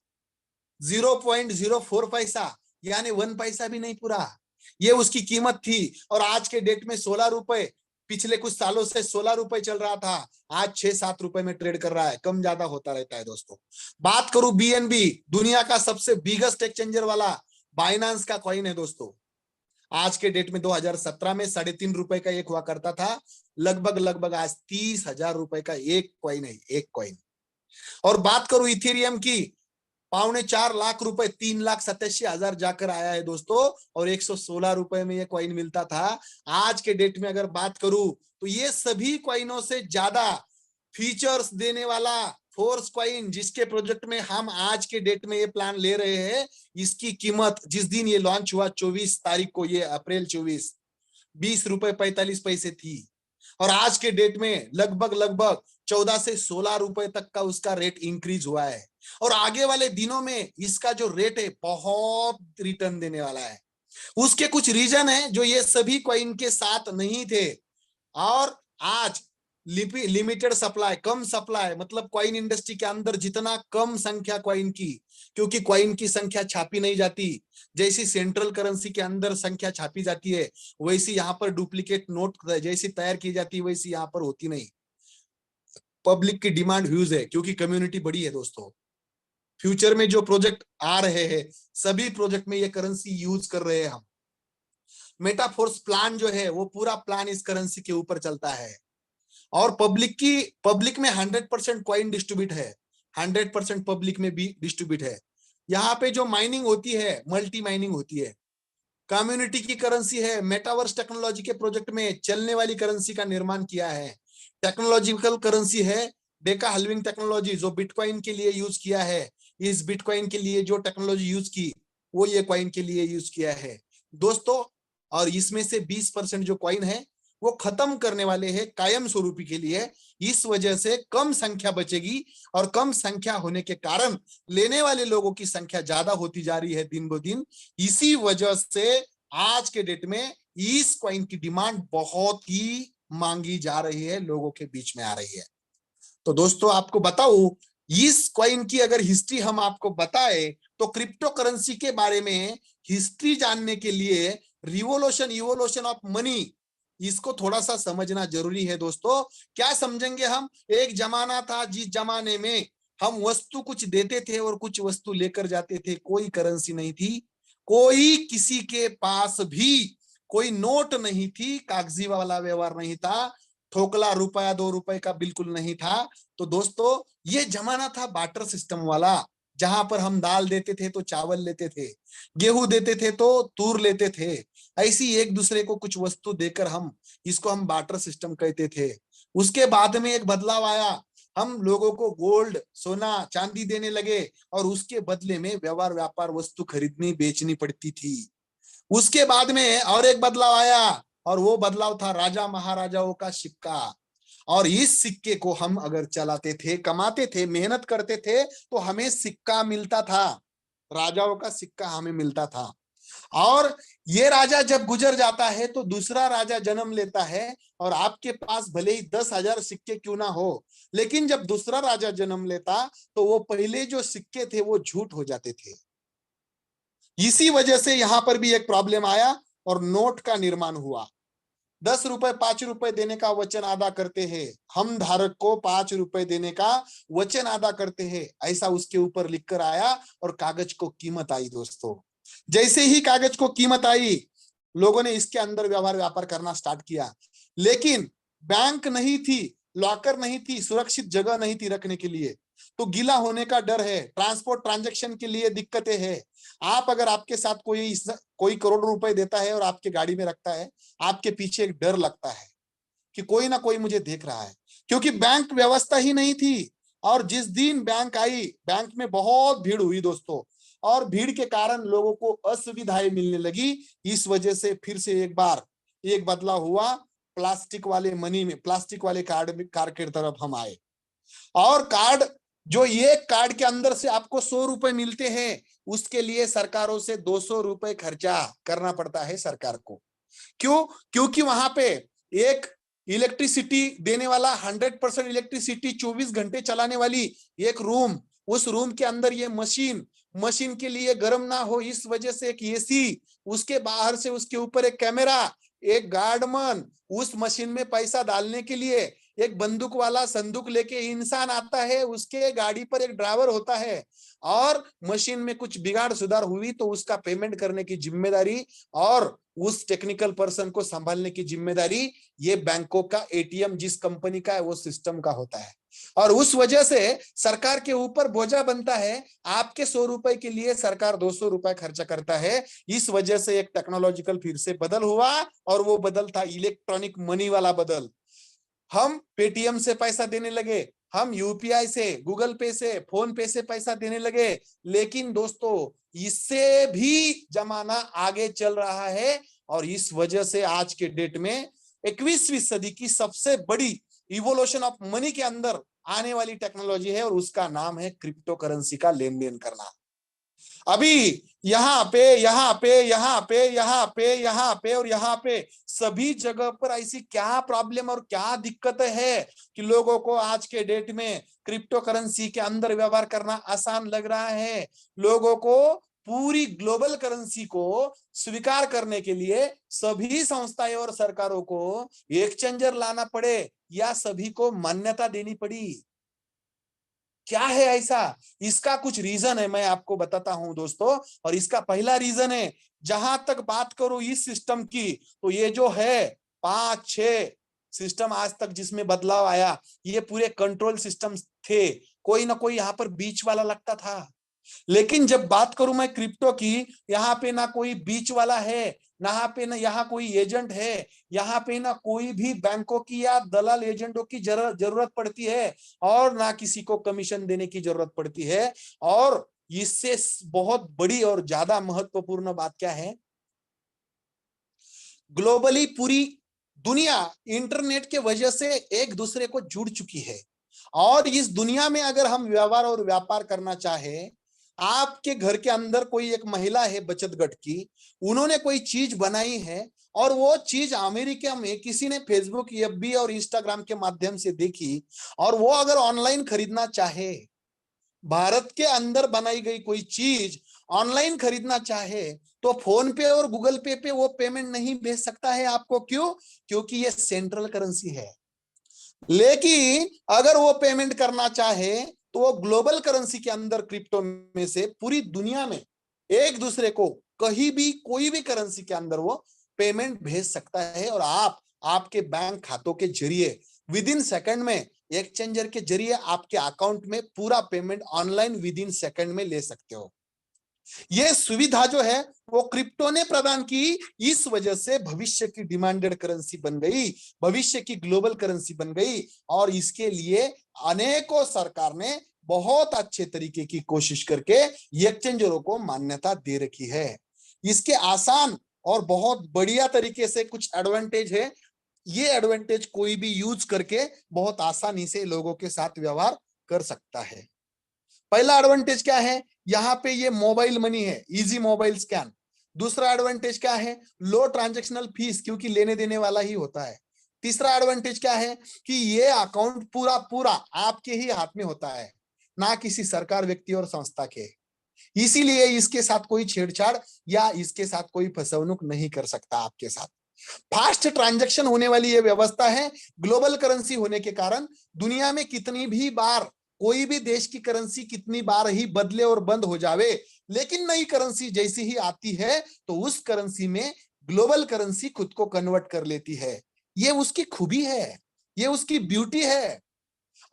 0.04 पैसा, यानी 1 पैसा भी नहीं पूरा, ये उसकी कीमत थी। और आज के डेट में 16 रुपए, पिछले कुछ सालों से 16 रुपए चल रहा था, आज 6-7 रुपए में ट्रेड कर रहा है। कम ज्यादा होता रहता है दोस्तों। बात करूं बीएनबी, दुनिया का सबसे बिगेस्ट एक्सचेंजर वाला बाइनांस का कॉइन है दोस्तों। आज के डेट में 2017 में 3.5 रुपए का एक हुआ करता था। लगभग आज 30,000 रुपए का एक कॉइन है, एक कॉइन। और बात करूं इथेरियम की, 4.25 लाख रुपए, 3,87,000 जाकर आया है दोस्तों। और 116 रुपए में ये कॉइन मिलता था। आज के डेट में अगर बात करूं तो ये सभी कॉइनों से ज्यादा फीचर्स देने वाला फोर्स कॉइन, जिसके प्रोजेक्ट में हम आज के डेट में ये प्लान ले रहे हैं, इसकी कीमत जिस दिन ये लॉन्च हुआ 24 तारीख को, ये अप्रैल 24, 20 रुपए 45 पैसे थी। और आज के डेट में लगभग 14 से 16 रुपए तक का उसका रेट इंक्रीज हुआ है। और आगे वाले दिनों में इसका जो रेट है बहुत रिटर्न देने वाला है। उसके कुछ रीजन है जो ये सभी कॉइन के साथ नहीं थे। और आज लिमिटेड सप्लाई, कम सप्लाई, मतलब कॉइन इंडस्ट्री के अंदर जितना कम संख्या कॉइन की, क्योंकि कॉइन की संख्या छापी नहीं जाती। जैसी सेंट्रल करेंसी के अंदर संख्या छापी जाती है, वैसी यहाँ पर डुप्लीकेट नोट जैसी तैयार की जाती है, वैसी यहाँ पर होती नहीं। पब्लिक की डिमांड ह्यूज है क्योंकि कम्युनिटी बड़ी है दोस्तों। फ्यूचर में जो प्रोजेक्ट आ रहे हैं, सभी प्रोजेक्ट में ये करेंसी यूज कर रहे हैं हम। मेटाफोर्स प्लान जो है वो पूरा प्लान इस करेंसी के ऊपर चलता है। और पब्लिक में 100% कॉइन डिस्ट्रीब्यूट है, 100% पब्लिक में भी डिस्ट्रीब्यूट है। यहाँ पे जो माइनिंग होती है, मल्टी माइनिंग होती है। कम्युनिटी की करेंसी है। मेटावर्स टेक्नोलॉजी के प्रोजेक्ट में चलने वाली करेंसी का निर्माण किया है। टेक्नोलॉजिकल करेंसी है डेका हल्विंग टेक्नोलॉजी, जो बिटकॉइन के लिए यूज किया है। इस बिटकॉइन के लिए जो टेक्नोलॉजी यूज की, वो ये कॉइन के लिए यूज किया है दोस्तों। और इसमें से 20% जो कॉइन है वो खत्म करने वाले हैं कायम स्वरूपी के लिए। इस वजह से कम संख्या बचेगी, और कम संख्या होने के कारण लेने वाले लोगों की संख्या ज्यादा होती जा रही है दिन ब दिन। इसी वजह से आज के डेट में इस कॉइन की डिमांड बहुत ही मांगी जा रही है, लोगों के बीच में आ रही है। तो दोस्तों आपको बताऊं, इस कॉइन की अगर हिस्ट्री हम आपको बताए तो क्रिप्टो करेंसी के बारे में हिस्ट्री जानने के लिए रिवोल्यूशन इवोल्यूशन ऑफ मनी, इसको थोड़ा सा समझना जरूरी है दोस्तों। क्या समझेंगे हम? एक जमाना था जिस जमाने में हम वस्तु कुछ देते थे और कुछ वस्तु लेकर जाते थे। कोई करेंसी नहीं थी, कोई किसी के पास भी कोई नोट नहीं थी, कागजी वाला व्यवहार नहीं था, ठोकला रुपया 2 रुपए का बिल्कुल नहीं था। तो दोस्तों ये जमाना था बार्टर सिस्टम वाला, जहां पर हम दाल देते थे तो चावल लेते थे, गेहूं देते थे तो तूर लेते थे। ऐसी एक दूसरे को कुछ वस्तु देकर हम, इसको हम बार्टर सिस्टम कहते थे। उसके बाद में एक बदलाव आया, हम लोगों को गोल्ड, सोना, चांदी देने लगे, और उसके बदले में व्यवहार व्यापार वस्तु खरीदनी बेचनी पड़ती थी। उसके बाद में और एक बदलाव आया, और वो बदलाव था राजा महाराजाओं का सिक्का। और इस सिक्के को हम अगर चलाते थे, कमाते थे, मेहनत करते थे, तो हमें सिक्का मिलता था, राजाओं का सिक्का हमें मिलता था। और ये राजा जब गुजर जाता है तो दूसरा राजा जन्म लेता है, और आपके पास भले ही 10,000 सिक्के क्यों ना हो, लेकिन जब दूसरा राजा जन्म लेता तो वो पहले जो सिक्के थे वो झूठ हो जाते थे। इसी वजह से यहां पर भी एक प्रॉब्लम आया और नोट का निर्माण हुआ। 10 रुपए 5 रुपए देने का वचन अदा करते हैं, हम धारक को 5 रुपए देने का वचन अदा करते हैं, ऐसा उसके ऊपर लिखकर आया और कागज को कीमत आई दोस्तों। जैसे ही कागज को कीमत आई, लोगों ने इसके अंदर व्यापार करना स्टार्ट किया। लेकिन बैंक नहीं थी, लॉकर नहीं थी, सुरक्षित जगह नहीं थी रखने के लिए, तो गीला होने का डर है, ट्रांसपोर्ट ट्रांजैक्शन के लिए दिक्कतें हैं। आप अगर आपके साथ कोई करोड़ रुपए देता है और आपके गाड़ी में रखता है, आपके पीछे एक डर लगता है कि कोई ना कोई मुझे देख रहा है, क्योंकि बैंक व्यवस्था ही नहीं थी। और जिस दिन बैंक आई, बैंक में बहुत भीड़ हुई दोस्तों, और भीड़ के कारण लोगों को असुविधाएं मिलने लगी। इस वजह से फिर से एक बार एक बदलाव हुआ, प्लास्टिक वाले मनी में, प्लास्टिक वाले कार्ड की तरफ हम आए। और कार्ड, जो ये कार्ड के अंदर से आपको 100 रुपए मिलते हैं, उसके लिए सरकारों से 200 रुपए खर्चा करना पड़ता है सरकार को। क्यों? क्योंकि वहां पे एक इलेक्ट्रिसिटी देने वाला, 100% इलेक्ट्रिसिटी 24 घंटे चलाने वाली एक रूम, उस रूम के अंदर ये मशीन के लिए गर्म ना हो, इस वजह से एक एसी, उसके बाहर से उसके ऊपर एक कैमरा, एक गार्डमैन, उस मशीन में पैसा डालने के लिए एक बंदूक वाला संदूक लेके इंसान आता है, उसके गाड़ी पर एक ड्राइवर होता है, और मशीन में कुछ बिगाड़ सुधार हुई तो उसका पेमेंट करने की जिम्मेदारी और उस टेक्निकल पर्सन को संभालने की जिम्मेदारी ये बैंकों का, एटीएम जिस कंपनी का है वो सिस्टम का होता है। और उस वजह से सरकार के ऊपर बोझा बनता है। आपके 100 रुपए के लिए सरकार 200 रुपए खर्चा करता है। इस वजह से एक टेक्नोलॉजिकल फिर से बदल हुआ, और वो बदल था इलेक्ट्रॉनिक मनी वाला बदल। हम पेटीएम से पैसा देने लगे, हम यूपीआई से, गूगल पे से, फोन पे से पैसा देने लगे। लेकिन दोस्तों, इससे भी जमाना आगे चल रहा है, और इस वजह से आज के डेट में 21वीं सदी की सबसे बड़ी इवोल्यूशन ऑफ मनी के अंदर आने वाली टेक्नोलॉजी है, और उसका नाम है क्रिप्टो करेंसी का लेन देन करना। अभी यहाँ पे, यहाँ पे, यहाँ पे, यहाँ पे, यहाँ पे और यहाँ पे सभी जगह पर ऐसी क्या प्रॉब्लम और क्या दिक्कत है कि लोगों को आज के डेट में क्रिप्टो करेंसी के अंदर व्यवहार करना आसान लग रहा है। लोगों को पूरी ग्लोबल करेंसी को स्वीकार करने के लिए सभी संस्थाएं और सरकारों को एक्सचेंजर लाना पड़े, या सभी को मान्यता देनी पड़ी। क्या है ऐसा? इसका कुछ रीजन है, मैं आपको बताता हूं दोस्तों। और इसका पहला रीजन है, जहां तक बात करूं इस सिस्टम की, तो ये जो है 5-6 सिस्टम आज तक जिसमें बदलाव आया, ये पूरे कंट्रोल सिस्टम थे। कोई ना कोई यहाँ पर बीच वाला लगता था। लेकिन जब बात करूं मैं क्रिप्टो की, यहाँ पे ना कोई बीच वाला है, ना यहाँ कोई एजेंट है, यहाँ पे ना कोई भी बैंकों की या दलाल एजेंटों की जरूरत पड़ती है, और ना किसी को कमीशन देने की जरूरत पड़ती है। और इससे बहुत बड़ी और ज्यादा महत्वपूर्ण बात क्या है, ग्लोबली पूरी दुनिया इंटरनेट के वजह से एक दूसरे को जुड़ चुकी है। और इस दुनिया में अगर हम व्यवहार और व्यापार करना चाहे, आपके घर के अंदर कोई एक महिला है बचत गट की, उन्होंने कोई चीज बनाई है, और वो चीज अमेरिका में किसी ने फेसबुक, एफबी और इंस्टाग्राम के माध्यम से देखी, और वो अगर ऑनलाइन खरीदना चाहे, भारत के अंदर बनाई गई कोई चीज ऑनलाइन खरीदना चाहे, तो फोन पे और गूगल पे वो पेमेंट नहीं भेज सकता है आपको। क्यों? क्योंकि ये सेंट्रल करेंसी है। लेकिन अगर वो पेमेंट करना चाहे, तो वो ग्लोबल करेंसी के अंदर क्रिप्टो में से पूरी दुनिया में एक दूसरे को कहीं भी कोई भी करेंसी के अंदर वो पेमेंट भेज सकता है। और आप आपके बैंक खातों के जरिए विद इन सेकंड में, एक्सचेंजर के जरिए आपके अकाउंट में पूरा payment online with in second में ले सकते हो। ये सुविधा जो है वो क्रिप्टो ने प्रदान की। इस वजह से भविष्य की डिमांडेड करेंसी बन गई, भविष्य की ग्लोबल करेंसी बन गई। और इसके लिए अनेकों सरकार ने बहुत अच्छे तरीके की कोशिश करके एक्सचेंजरों को मान्यता दे रखी है। इसके आसान और बहुत बढ़िया तरीके से कुछ एडवांटेज है। ये एडवांटेज कोई भी यूज करके बहुत आसानी से लोगों के साथ व्यवहार कर सकता है। पहला एडवांटेज क्या है, यहाँ पे ये मोबाइल मनी है, इजी मोबाइल स्कैन। दूसरा एडवांटेज क्या है, लो ट्रांजैक्शनल फीस, क्योंकि लेने देने वाला ही होता है। तीसरा एडवांटेज क्या है कि ये अकाउंट पूरा पूरा आपके ही हाथ में होता है, ना किसी सरकार, व्यक्ति और संस्था के। इसीलिए इसके साथ कोई छेड़छाड़ या इसके साथ कोई फसवणूक नहीं कर सकता आपके साथ। फास्ट ट्रांजैक्शन होने वाली ये व्यवस्था है। ग्लोबल करेंसी होने के कारण दुनिया में कितनी भी बार कोई भी देश की करेंसी कितनी बार ही बदले और बंद हो जावे, लेकिन नई करेंसी जैसी ही आती है तो उस करेंसी में ग्लोबल करेंसी खुद को कन्वर्ट कर लेती है। ये उसकी खूबी है, ये उसकी ब्यूटी है।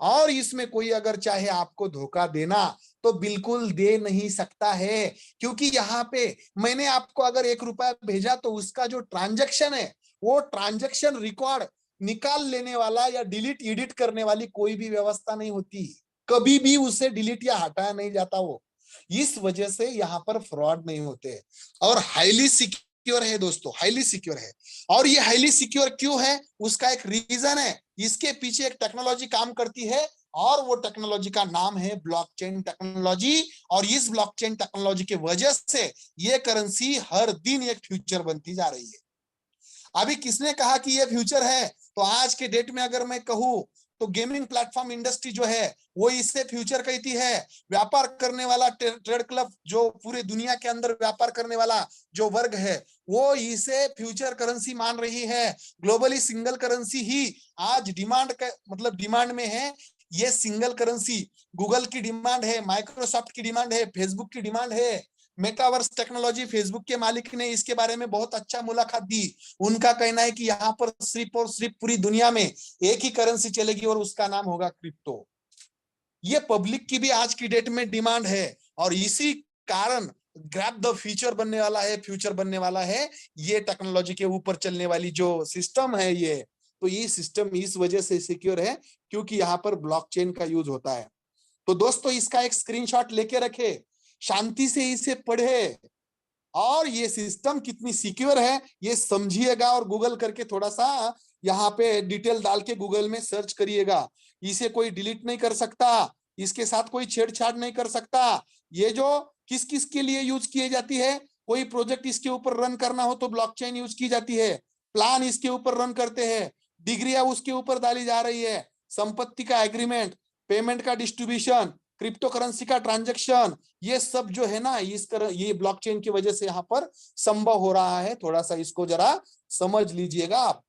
और इसमें कोई अगर चाहे आपको धोखा देना तो बिल्कुल दे नहीं सकता है, क्योंकि यहाँ पे मैंने आपको अगर 1 रुपया भेजा तो उसका जो ट्रांजैक्शन है वो ट्रांजैक्शन रिकॉर्ड निकाल लेने वाला या डिलीट एडिट करने वाली कोई भी व्यवस्था नहीं होती, कभी भी उसे डिलीट या हटाया नहीं जाता वो। इस वजह से यहाँ पर फ्रॉड नहीं होते और हाईली सिक्योर है दोस्तों, हाईली सिक्योर है। और ये हाईली सिक्योर क्यों है, उसका एक रीजन है। इसके पीछे एक टेक्नोलॉजी काम करती है और वो टेक्नोलॉजी का नाम है ब्लॉकचेन टेक्नोलॉजी। और इस ब्लॉकचेन टेक्नोलॉजी के वजह से ये करेंसी हर दिन एक फ्यूचर बनती जा रही है। अभी किसने कहा कि ये फ्यूचर है, तो आज के डेट में अगर मैं कहूं तो गेमिंग प्लेटफॉर्म इंडस्ट्री जो है वो इससे फ्यूचर कहती है। व्यापार करने वाला ट्रेड क्लब जो पूरे दुनिया के अंदर व्यापार करने वाला जो वर्ग है वो इसे फ्यूचर करेंसी मान रही है। ग्लोबली सिंगल करेंसी ही आज डिमांड मतलब डिमांड में है। ये सिंगल करेंसी गूगल की डिमांड है, माइक्रोसॉफ्ट की डिमांड है, फेसबुक की डिमांड है। मेटावर्स टेक्नोलॉजी फेसबुक के मालिक ने इसके बारे में बहुत अच्छा मुलाकात दी। उनका कहना है कि यहाँ पर सिर्फ और सिर्फ पूरी दुनिया में एक ही करेंसी चलेगी और उसका नाम होगा क्रिप्टो। ये पब्लिक की भी आज की डेट में डिमांड है और इसी कारण ग्रैब द फ्यूचर बनने वाला है, फ्यूचर बनने वाला है ये टेक्नोलॉजी के ऊपर चलने वाली जो सिस्टम है ये। तो ये सिस्टम इस वजह से सिक्योर है क्योंकि यहाँ पर ब्लॉकचेन का यूज होता है। तो दोस्तों इसका एक स्क्रीनशॉट लेके रखे, शांति से इसे पढ़े और ये सिस्टम कितनी सिक्योर है ये समझिएगा और गूगल करके थोड़ा सा यहाँ पे डिटेल डाल के गूगल में सर्च करिएगा। इसे कोई डिलीट नहीं कर सकता, इसके साथ कोई छेड़छाड़ नहीं कर सकता। ये जो किस किस के लिए यूज की जाती है, कोई प्रोजेक्ट इसके ऊपर रन करना हो तो ब्लॉकचेन यूज की जाती है, प्लान इसके ऊपर रन करते हैं, डिग्रियां उसके ऊपर डाली जा रही है, संपत्ति का एग्रीमेंट, पेमेंट का डिस्ट्रीब्यूशन, क्रिप्टो करेंसी का ट्रांजैक्शन, ये सब जो है ना ये ब्लॉकचेन की वजह से यहाँ पर संभव हो रहा है। थोड़ा सा इसको जरा समझ लीजिएगा आप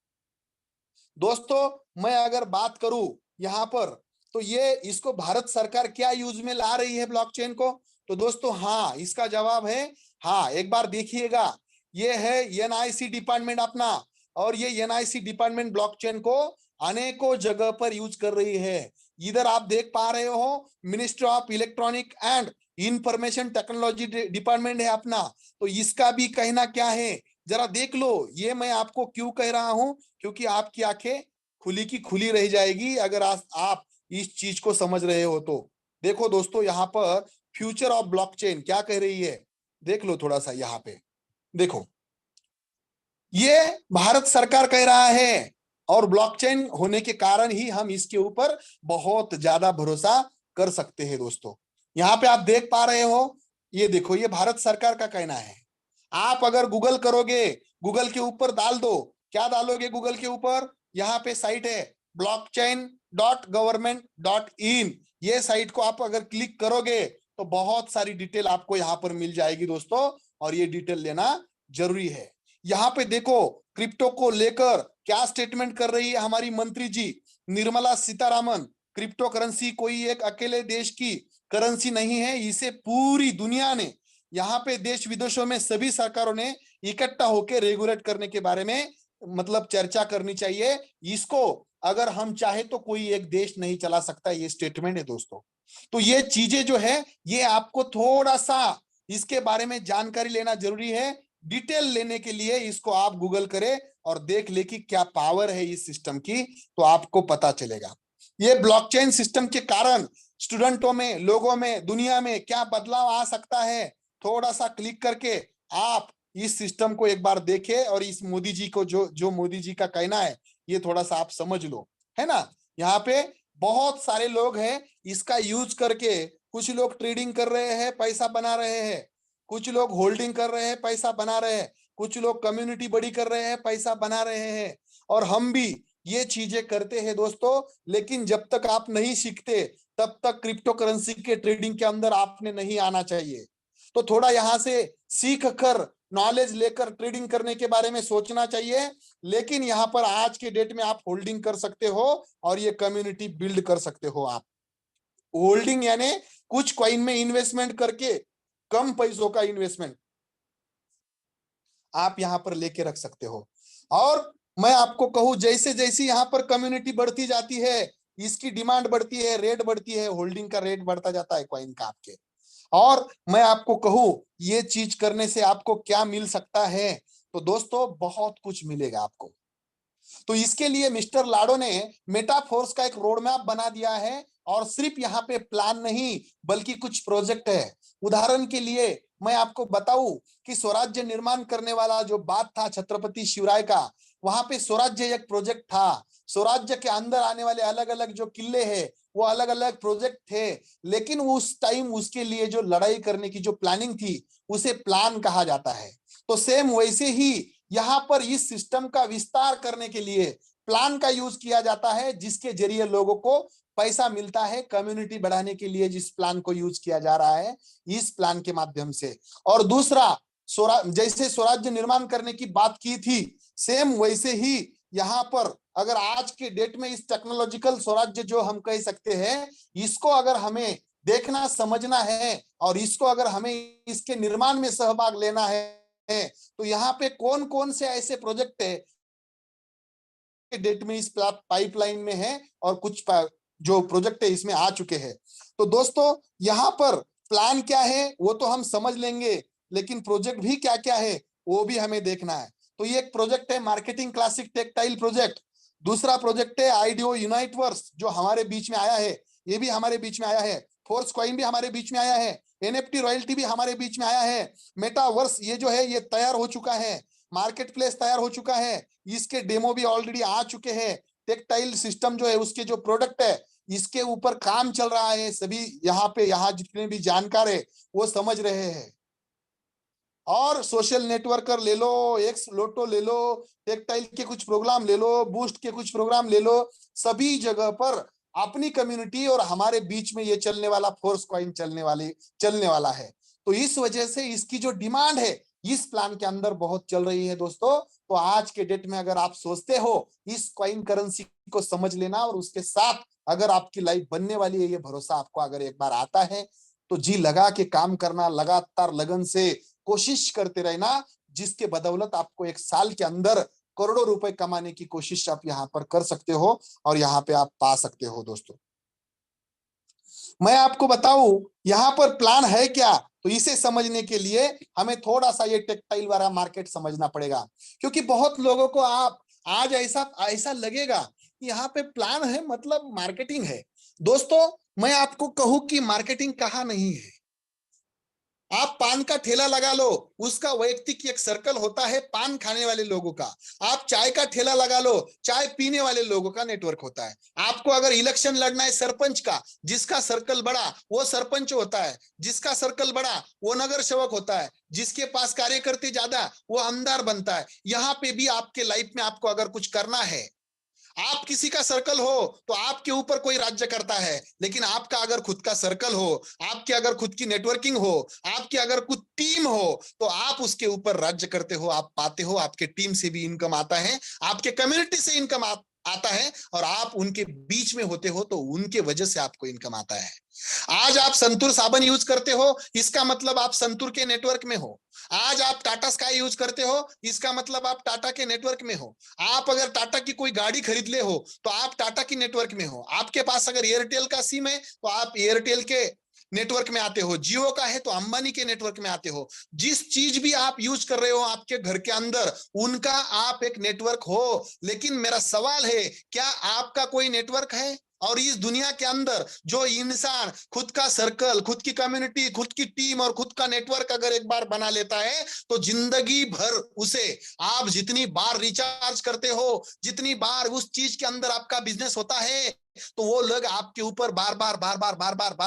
दोस्तों। मैं अगर बात करूं यहाँ पर तो ये इसको भारत सरकार क्या यूज में ला रही है ब्लॉकचेन को, तो दोस्तों हाँ इसका जवाब है हाँ। एक बार देखिएगा, ये है एनआईसी डिपार्टमेंट अपना, और ये एनआईसी डिपार्टमेंट ब्लॉकचेन को अनेकों जगह पर यूज कर रही है। इधर आप देख पा रहे हो ministry of electronic and information technology department है अपना, तो इसका भी कहना क्या है जरा देख लो। ये मैं आपको क्यों कह रहा हूं, क्योंकि आपकी आंखें खुली की खुली रह जाएगी अगर आप इस चीज को समझ रहे हो तो। देखो दोस्तों यहाँ पर फ्यूचर ऑफ ब्लॉकचेन क्या कह रही है, देख लो थोड़ा सा यहाँ पे देखो। ये भारत सरकार कह रहा है और ब्लॉकचेन होने के कारण ही हम इसके ऊपर बहुत ज्यादा भरोसा कर सकते हैं दोस्तों। यहाँ पे आप देख पा रहे हो, ये देखो ये भारत सरकार का कहना है। आप अगर गूगल करोगे, गूगल के ऊपर डाल दो, क्या डालोगे गूगल के ऊपर, यहाँ पे साइट है blockchain.government.in, ये साइट को आप अगर क्लिक करोगे तो बहुत सारी डिटेल आपको यहाँ पर मिल जाएगी दोस्तों, और ये डिटेल लेना जरूरी है। यहाँ पे देखो क्रिप्टो को लेकर क्या स्टेटमेंट कर रही है हमारी मंत्री जी निर्मला सीतारामन। क्रिप्टो करेंसी कोई एक अकेले देश की करेंसी नहीं है, इसे पूरी दुनिया ने, यहाँ पे देश विदेशों में सभी सरकारों ने इकट्ठा होकर रेगुलेट करने के बारे में मतलब चर्चा करनी चाहिए। इसको अगर हम चाहे तो कोई एक देश नहीं चला सकता, ये स्टेटमेंट है दोस्तों। तो ये चीजें जो है ये आपको थोड़ा सा इसके बारे में जानकारी लेना जरूरी है। डिटेल लेने के लिए इसको आप गूगल करें और देख ले कि क्या पावर है इस सिस्टम की, तो आपको पता चलेगा। ये ब्लॉकचेन सिस्टम के कारण स्टूडेंटों में, लोगों में, दुनिया में क्या बदलाव आ सकता है, थोड़ा सा क्लिक करके आप इस सिस्टम को एक बार देखें और इस मोदी जी को जो मोदी जी का कहना है ये थोड़ा सा आप समझ लो, है ना। यहाँ पे बहुत सारे लोग हैं इसका यूज करके, कुछ लोग ट्रेडिंग कर रहे हैं पैसा बना रहे हैं, कुछ लोग होल्डिंग कर रहे हैं पैसा बना रहे हैं, कुछ लोग कम्युनिटी बड़ी कर रहे हैं पैसा बना रहे हैं, और हम भी ये चीजें करते हैं दोस्तों। लेकिन जब तक आप नहीं सीखते तब तक क्रिप्टो करेंसी के ट्रेडिंग के अंदर आपने नहीं आना चाहिए। तो थोड़ा यहाँ से सीख कर नॉलेज लेकर ट्रेडिंग करने के बारे में सोचना चाहिए। लेकिन यहाँ पर आज के डेट में आप होल्डिंग कर सकते हो और ये कम्युनिटी बिल्ड कर सकते हो। आप होल्डिंग यानी कुछ कॉइन में इन्वेस्टमेंट करके कम पैसों का इन्वेस्टमेंट आप यहाँ पर लेके रख सकते हो। और मैं आपको कहूं, जैसे जैसे यहाँ पर कम्युनिटी बढ़ती जाती है, इसकी डिमांड बढ़ती है, रेट बढ़ती है, होल्डिंग का रेट बढ़ता जाता है कॉइन का आपके। और मैं आपको कहूं ये चीज करने से आपको क्या मिल सकता है, तो दोस्तों बहुत कुछ मिलेगा आपको। तो इसके लिए मिस्टर लाडो ने मेटाफोर्स का एक रोड मैप बना दिया है, और सिर्फ यहाँ पे प्लान नहीं बल्कि कुछ प्रोजेक्ट है। उदाहरण के लिए मैं आपको बताऊं कि स्वराज्य निर्माण करने वाला जो बात था छत्रपति शिवराय का, वहां पे स्वराज्य एक प्रोजेक्ट था। स्वराज्य के अंदर आने वाले अलग अलग जो किले हैं वो अलग अलग प्रोजेक्ट थे, लेकिन उस टाइम उसके लिए जो लड़ाई करने की जो प्लानिंग थी उसे प्लान कहा जाता है। तो सेम वैसे ही यहाँ पर इस सिस्टम का विस्तार करने के लिए प्लान का यूज किया जाता है, जिसके जरिए लोगों को पैसा मिलता है। कम्युनिटी बढ़ाने के लिए जिस प्लान को यूज किया जा रहा है, इस प्लान के माध्यम से। और दूसरा, जैसे स्वराज्य निर्माण करने की बात की थी, सेम वैसे ही यहाँ पर अगर आज के डेट में इस टेक्नोलॉजिकल स्वराज्य जो हम कह सकते हैं, इसको अगर हमें देखना समझना है और इसको अगर हमें इसके निर्माण में सहभाग लेना है, तो यहाँ पे कौन कौन से ऐसे प्रोजेक्ट है डेट में इस पाइपलाइन में है और कुछ जो प्रोजेक्ट है इसमें आ चुके हैं। तो दोस्तों यहाँ पर प्लान क्या है वो तो हम समझ लेंगे, लेकिन प्रोजेक्ट भी क्या क्या है वो भी हमें देखना है। तो ये एक प्रोजेक्ट है मार्केटिंग क्लासिक टेक्सटाइल प्रोजेक्ट। दूसरा प्रोजेक्ट है आईडीओ यूनाइटवर्स जो हमारे बीच में आया है, ये भी हमारे बीच में आया है। फोर्स कॉइन भी हमारे बीच में आया है। एनएफटी रॉयल्टी भी हमारे बीच में आया है। मेटावर्स ये जो है ये तैयार हो चुका है। मार्केट प्लेस तैयार हो चुका है, इसके डेमो भी ऑलरेडी आ चुके हैं। टेक्सटाइल सिस्टम जो है उसके जो प्रोडक्ट है इसके ऊपर काम चल रहा है। सभी यहाँ जितने भी जानकार है वो समझ रहे हैं। और सोशल नेटवर्कर ले लो, एक्स लोटो ले लो, टेक्सटाइल के कुछ प्रोग्राम ले लो, बूस्ट के कुछ प्रोग्राम ले लो, सभी जगह पर अपनी कम्युनिटी और हमारे बीच में ये चलने वाला फोर्स कॉइन चलने वाला है। तो इस वजह से इसकी जो डिमांड है इस प्लान के अंदर बहुत चल रही है दोस्तों। तो आज के डेट में अगर आप सोचते हो इस कॉइन करेंसी को समझ लेना और उसके साथ अगर आपकी लाइफ बनने वाली है, ये भरोसा आपको अगर एक बार आता है तो जी लगा के काम करना, लगातार लगन से कोशिश करते रहना, जिसके बदौलत आपको एक साल के अंदर करोड़ों रुपए कमाने की कोशिश आप यहाँ पर कर सकते हो और यहाँ पे आप पा सकते हो। दोस्तों मैं आपको बताऊं यहाँ पर प्लान है क्या, तो इसे समझने के लिए हमें थोड़ा सा ये टेक्सटाइल वाला मार्केट समझना पड़ेगा। क्योंकि बहुत लोगों को आप आज ऐसा ऐसा लगेगा कि यहाँ पे प्लान है मतलब मार्केटिंग है। दोस्तों मैं आपको कहूं कि मार्केटिंग कहाँ नहीं है। आप पान का ठेला लगा लो, उसका वैयक्तिक एक सर्कल होता है पान खाने वाले लोगों का। आप चाय का ठेला लगा लो, चाय पीने वाले लोगों का नेटवर्क होता है। आपको अगर इलेक्शन लड़ना है सरपंच का, जिसका सर्कल बड़ा वो सरपंच होता है, जिसका सर्कल बड़ा वो नगर सेवक होता है, जिसके पास कार्यकर्ता ज्यादा वो आमदार बनता है। यहाँ पे भी आपके लाइफ में आपको अगर कुछ करना है, आप किसी का सर्कल हो तो आपके ऊपर कोई राज्य करता है, लेकिन आपका अगर खुद का सर्कल हो, आपकी अगर खुद की नेटवर्किंग हो, आपकी अगर कुछ टीम हो, तो आप उसके ऊपर राज्य करते हो, आप पाते हो। आपके टीम से भी इनकम आता है, आपके कम्युनिटी से इनकम आता है, और आप उनके बीच में होते हो तो उनके वजह से आपको इनकम आता है। आज आप संतूर साबन यूज करते हो, इसका मतलब आप संतूर के नेटवर्क में हो। आज आप टाटा स्काई यूज करते हो, इसका मतलब आप टाटा के नेटवर्क में हो। आप अगर टाटा की कोई गाड़ी खरीद ले हो तो आप टाटा की नेटवर्क में हो। आपके पास अगर एयरटेल का सिम है तो आप एयरटेल के नेटवर्क में आते हो। जियो का है तो अंबानी के नेटवर्क में आते हो। जिस चीज भी आप यूज कर रहे हो आपके घर के अंदर, उनका आप एक नेटवर्क हो। लेकिन मेरा सवाल है, क्या आपका कोई नेटवर्क है? और इस दुनिया के अंदर जो इंसान खुद का सर्कल, खुद की कम्युनिटी, खुद की टीम और खुद का नेटवर्क अगर एक बार बना लेता है तो जिंदगी भर उसे आप जितनी बार रिचार्ज करते हो, जितनी बार उस चीज के अंदर आपका बिजनेस होता है, तो वो लोग आपके ऊपर बार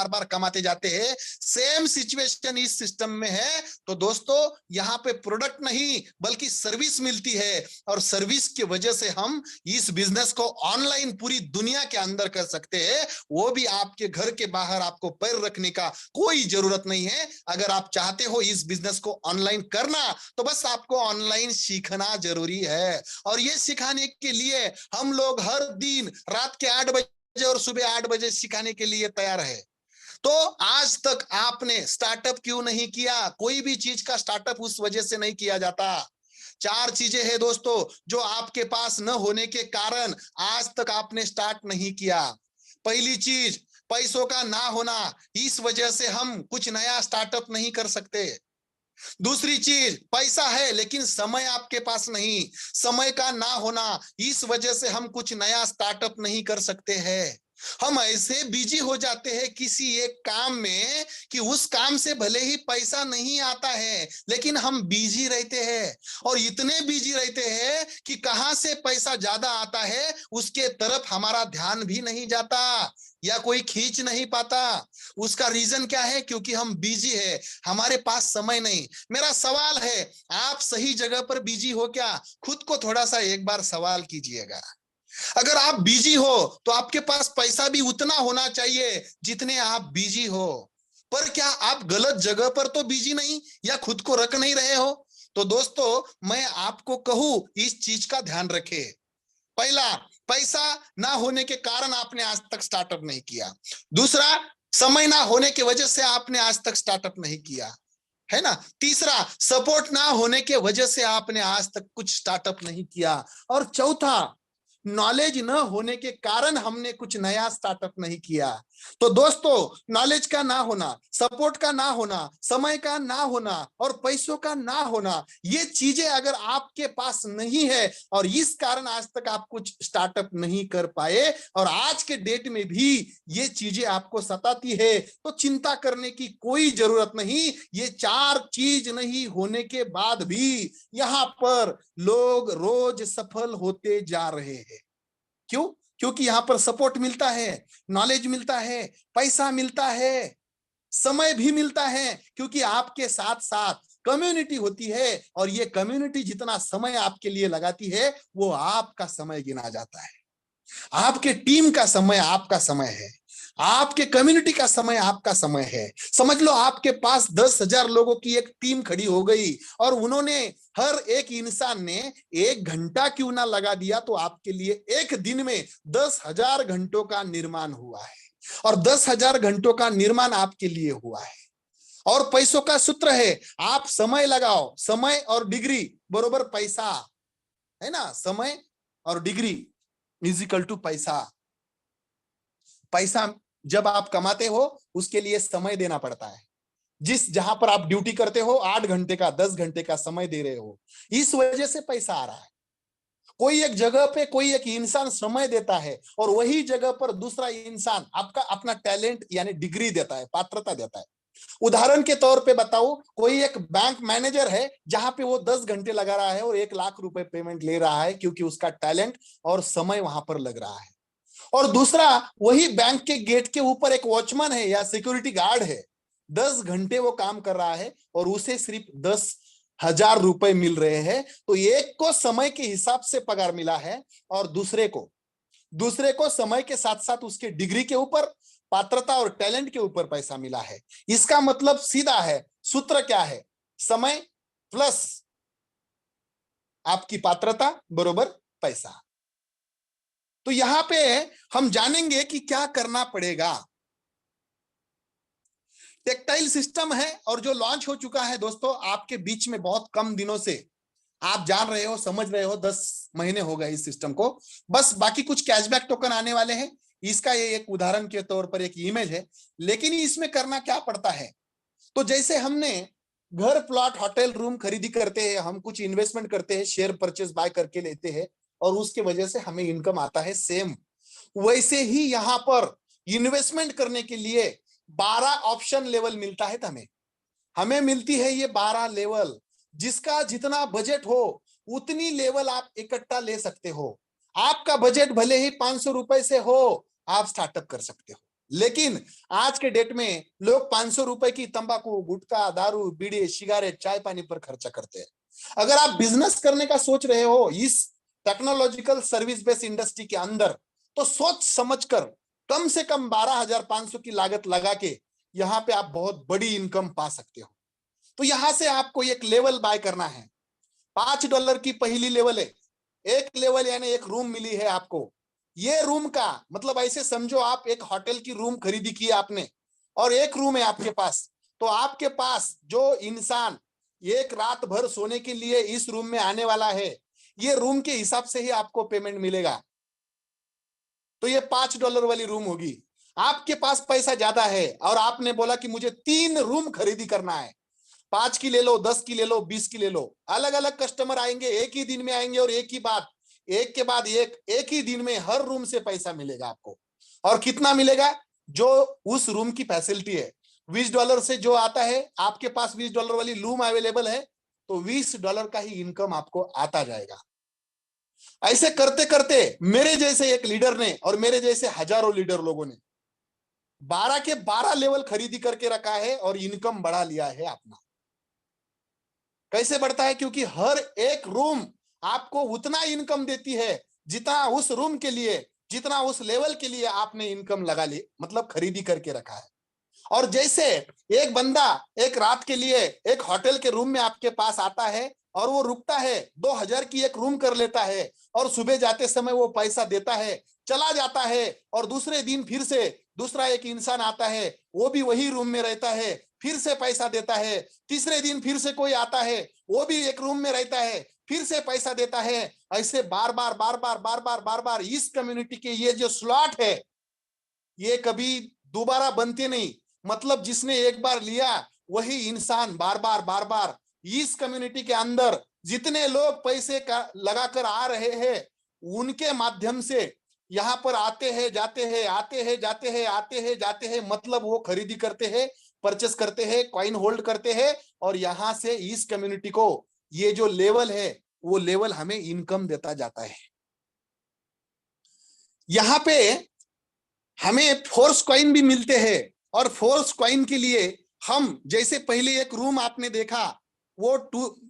बार कमाते जाते हैं। सेम सिचुएशन इस सिस्टम में है। तो दोस्तों यहाँ पे प्रोडक्ट नहीं बल्कि सर्विस मिलती है, और सर्विस की वजह से हम इस बिजनेस को ऑनलाइन पूरी दुनिया के अंदर कर कर सकते हैं, वो भी आपके घर के बाहर आपको पैर रखने का कोई जरूरत नहीं है। अगर आप चाहते हो इस बिजनेस को ऑनलाइन करना, तो बस आपको ऑनलाइन सीखना जरूरी है। और ये सिखाने के लिए हम लोग हर दिन रात के 8 बजे और सुबह 8 बजे सिखाने के लिए तैयार है। तो आज तक आपने स्टार्टअप क्यों नहीं किया? कोई भी चीज का स्टार्टअप उस वजह से नहीं किया जाता। 4 चीजें हैं दोस्तों जो आपके पास न होने के कारण आज तक आपने स्टार्ट नहीं किया। पहली चीज, पैसों का ना होना, इस वजह से हम कुछ नया स्टार्टअप नहीं कर सकते। दूसरी चीज, पैसा है लेकिन समय आपके पास नहीं, समय का ना होना, इस वजह से हम कुछ नया स्टार्टअप नहीं कर सकते हैं। हम ऐसे बिजी हो जाते हैं किसी एक काम में कि उस काम से भले ही पैसा नहीं आता है, लेकिन हम बिजी रहते हैं और इतने बिजी रहते हैं कि कहां से पैसा ज्यादा आता है उसके तरफ हमारा ध्यान भी नहीं जाता या कोई खींच नहीं पाता। उसका रीजन क्या है? क्योंकि हम बिजी है, हमारे पास समय नहीं। मेरा सवाल है, आप सही जगह पर बिजी हो क्या? खुद को थोड़ा सा एक बार सवाल कीजिएगा। अगर आप बिजी हो तो आपके पास पैसा भी उतना होना चाहिए जितने आप बिजी हो। पर क्या आप गलत जगह पर तो बिजी नहीं या खुद को रख नहीं रहे हो? तो दोस्तों मैं आपको कहूं, इस चीज का ध्यान रखें। पहला, पैसा ना होने के कारण आपने आज तक स्टार्टअप नहीं किया। दूसरा, समय ना होने की वजह से आपने आज तक स्टार्टअप नहीं किया, है ना। तीसरा, सपोर्ट ना होने के वजह से आपने आज तक कुछ स्टार्टअप नहीं किया। और चौथा, नॉलेज न होने के कारण हमने कुछ नया स्टार्टअप नहीं किया। तो दोस्तों, नॉलेज का ना होना, सपोर्ट का ना होना, समय का ना होना और पैसों का ना होना, ये चीजें अगर आपके पास नहीं है और इस कारण आज तक आप कुछ स्टार्टअप नहीं कर पाए और आज के डेट में भी ये चीजें आपको सताती है, तो चिंता करने की कोई जरूरत नहीं। ये 4 चीज नहीं होने के बाद भी यहाँ पर लोग रोज सफल होते जा रहे हैं। क्यों? क्योंकि यहां पर सपोर्ट मिलता है, नॉलेज मिलता है, पैसा मिलता है, समय भी मिलता है, क्योंकि आपके साथ साथ कम्युनिटी होती है और ये कम्युनिटी जितना समय आपके लिए लगाती है वो आपका समय गिना जाता है। आपके टीम का समय आपका समय है, आपके कम्युनिटी का समय आपका समय है। समझ लो आपके पास 10,000 लोगों की एक टीम खड़ी हो गई और उन्होंने, हर एक इंसान ने 1 घंटा क्यों ना लगा दिया, तो आपके लिए एक दिन में 10,000 घंटों का निर्माण हुआ है और 10,000 घंटों का निर्माण आपके लिए हुआ है। और पैसों का सूत्र है, आप समय लगाओ, समय और डिग्री बरोबर पैसा, है ना। समय और डिग्री इज इक्वल टू पैसा। पैसा जब आप कमाते हो उसके लिए समय देना पड़ता है। जिस जहां पर आप ड्यूटी करते हो 8 घंटे का 10 घंटे का समय दे रहे हो, इस वजह से पैसा आ रहा है। कोई एक जगह पे कोई एक इंसान समय देता है और वही जगह पर दूसरा इंसान आपका अपना टैलेंट यानी डिग्री देता है, पात्रता देता है। उदाहरण के तौर पे बताऊं, कोई एक बैंक मैनेजर है जहां पे वो 10 घंटे लगा रहा है और 1 लाख रुपए पेमेंट ले रहा है, क्योंकि उसका टैलेंट और समय वहां पर लग रहा है। और दूसरा, वही बैंक के गेट के ऊपर एक वॉचमैन है या सिक्योरिटी गार्ड है, 10 घंटे वो काम कर रहा है और उसे सिर्फ 10,000 रुपए मिल रहे हैं। तो एक को समय के हिसाब से पगार मिला है और दूसरे को समय के साथ साथ उसके डिग्री के ऊपर, पात्रता और टैलेंट के ऊपर पैसा मिला है। इसका मतलब सीधा है, सूत्र क्या है? समय प्लस आपकी पात्रता बरोबर पैसा। तो यहां पे हम जानेंगे कि क्या करना पड़ेगा। टेक्टाइल सिस्टम है और जो लॉन्च हो चुका है दोस्तों आपके बीच में बहुत कम दिनों से, आप जान रहे हो, समझ रहे हो, 10 महीने हो गए इस सिस्टम को। बस बाकी कुछ कैशबैक टोकन आने वाले हैं। इसका ये एक उदाहरण के तौर पर एक इमेज है, लेकिन इसमें करना क्या पड़ता है? तो जैसे हमने घर, प्लॉट, होटल, रूम खरीदी करते हैं, हम कुछ इन्वेस्टमेंट करते हैं, शेयर परचेस बाय करके लेते हैं और उसके वजह से हमें इनकम आता है, सेम वैसे ही यहाँ पर इन्वेस्टमेंट करने के लिए 12 ऑप्शन लेवल मिलता है। हमें मिलती है ये 12 लेवल, जिसका जितना बजट हो उतनी लेवल आप इकट्ठा ले सकते हो। आपका बजट भले ही 500 रुपए से हो, आप स्टार्टअप कर सकते हो। लेकिन आज के डेट में लोग 500 रुपए की तंबाकू, गुटखा, दारू, बीड़ी, सिगारेट, चाय पानी पर खर्चा करते हैं। अगर आप बिजनेस करने का सोच रहे हो इस टेक्नोलॉजिकल सर्विस बेस्ड इंडस्ट्री के अंदर, तो सोच समझकर कम से कम 12,500 की लागत लगा के यहाँ पे आप बहुत बड़ी इनकम पा सकते हो। तो यहां से आपको एक लेवल बाय करना है। $5 की पहली लेवल है। एक लेवल यानी एक रूम मिली है आपको। ये रूम का मतलब ऐसे समझो आप एक होटल की रूम खरीदी की आपने और एक रूम है आपके पास। तो आपके पास जो इंसान एक रात भर सोने के लिए इस रूम में आने वाला है, ये रूम के हिसाब से ही आपको पेमेंट मिलेगा। तो ये $5 वाली रूम होगी। आपके पास पैसा ज्यादा है और आपने बोला कि मुझे 3 रूम खरीदी करना है। 5 की ले लो, 10 की ले लो, 20 की ले लो। अलग अलग कस्टमर आएंगे, एक ही दिन में आएंगे और एक ही बात, एक के बाद एक ही दिन में हर रूम से पैसा मिलेगा आपको। और कितना मिलेगा? जो उस रूम की फैसिलिटी है। $20 से जो आता है, आपके पास $20 वाली रूम अवेलेबल है, तो $20 का ही इनकम आपको आता जाएगा। ऐसे करते करते मेरे जैसे एक लीडर ने और मेरे जैसे हजारों लीडर लोगों ने 12 के 12 लेवल खरीदी करके रखा है और इनकम बढ़ा लिया है अपना। कैसे बढ़ता है? क्योंकि हर एक रूम आपको उतना इनकम देती है जितना उस रूम के लिए, जितना उस लेवल के लिए आपने इनकम लगा ली, मतलब खरीदी करके रखा है। और जैसे एक बंदा एक रात के लिए एक होटल के रूम में आपके पास आता है और वो रुकता है, 2,000 की एक रूम कर लेता है और सुबह जाते समय वो पैसा देता है, चला जाता है और दूसरे दिन फिर से दूसरा एक इंसान आता है, वो भी वही रूम में रहता है, फिर से पैसा देता है। तीसरे दिन फिर से कोई आता है, वो भी एक रूम में रहता है, फिर से पैसा देता है। ऐसे बार बार बार बार बार बार बार बार इस कम्युनिटी के ये जो स्लॉट है, ये कभी दोबारा बनते नहीं। मतलब जिसने एक बार लिया वही इंसान बार बार बार बार इस कम्युनिटी के अंदर जितने लोग पैसे का लगाकर आ रहे हैं, उनके माध्यम से यहाँ पर आते हैं जाते हैं, आते हैं जाते हैं, आते हैं जाते हैं, मतलब वो खरीदी करते हैं, परचेस करते हैं, कॉइन होल्ड करते हैं और यहां से इस कम्युनिटी को ये जो लेवल है वो लेवल हमें इनकम देता जाता है। यहाँ पे हमें फोर्स कॉइन भी मिलते हैं और फोर्स कॉइन के लिए हम जैसे पहले एक रूम आपने देखा, वो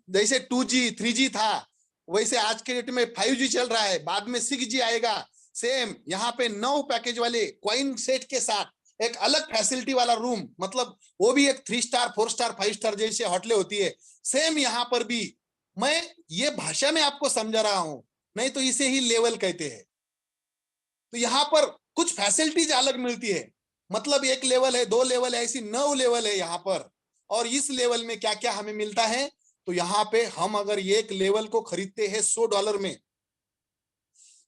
जैसे 2G 3G था, वैसे आज के डेट में 5G चल रहा है, बाद में 6G आएगा। सेम यहाँ पे 9 पैकेज वाले कॉइन सेट के साथ एक अलग फैसिलिटी वाला रूम, मतलब वो भी एक 3 स्टार 4 स्टार 5 स्टार जैसे होटलें होती है, सेम यहाँ पर भी। मैं ये भाषा में आपको समझा रहा हूं, नहीं तो इसे ही लेवल कहते हैं। तो यहाँ पर कुछ फैसिलिटीज अलग मिलती है, मतलब एक लेवल है, 2 लेवल है, ऐसी 9 लेवल है यहाँ पर। और इस लेवल में क्या क्या हमें मिलता है? तो यहाँ पे हम अगर एक लेवल को खरीदते हैं $100 में,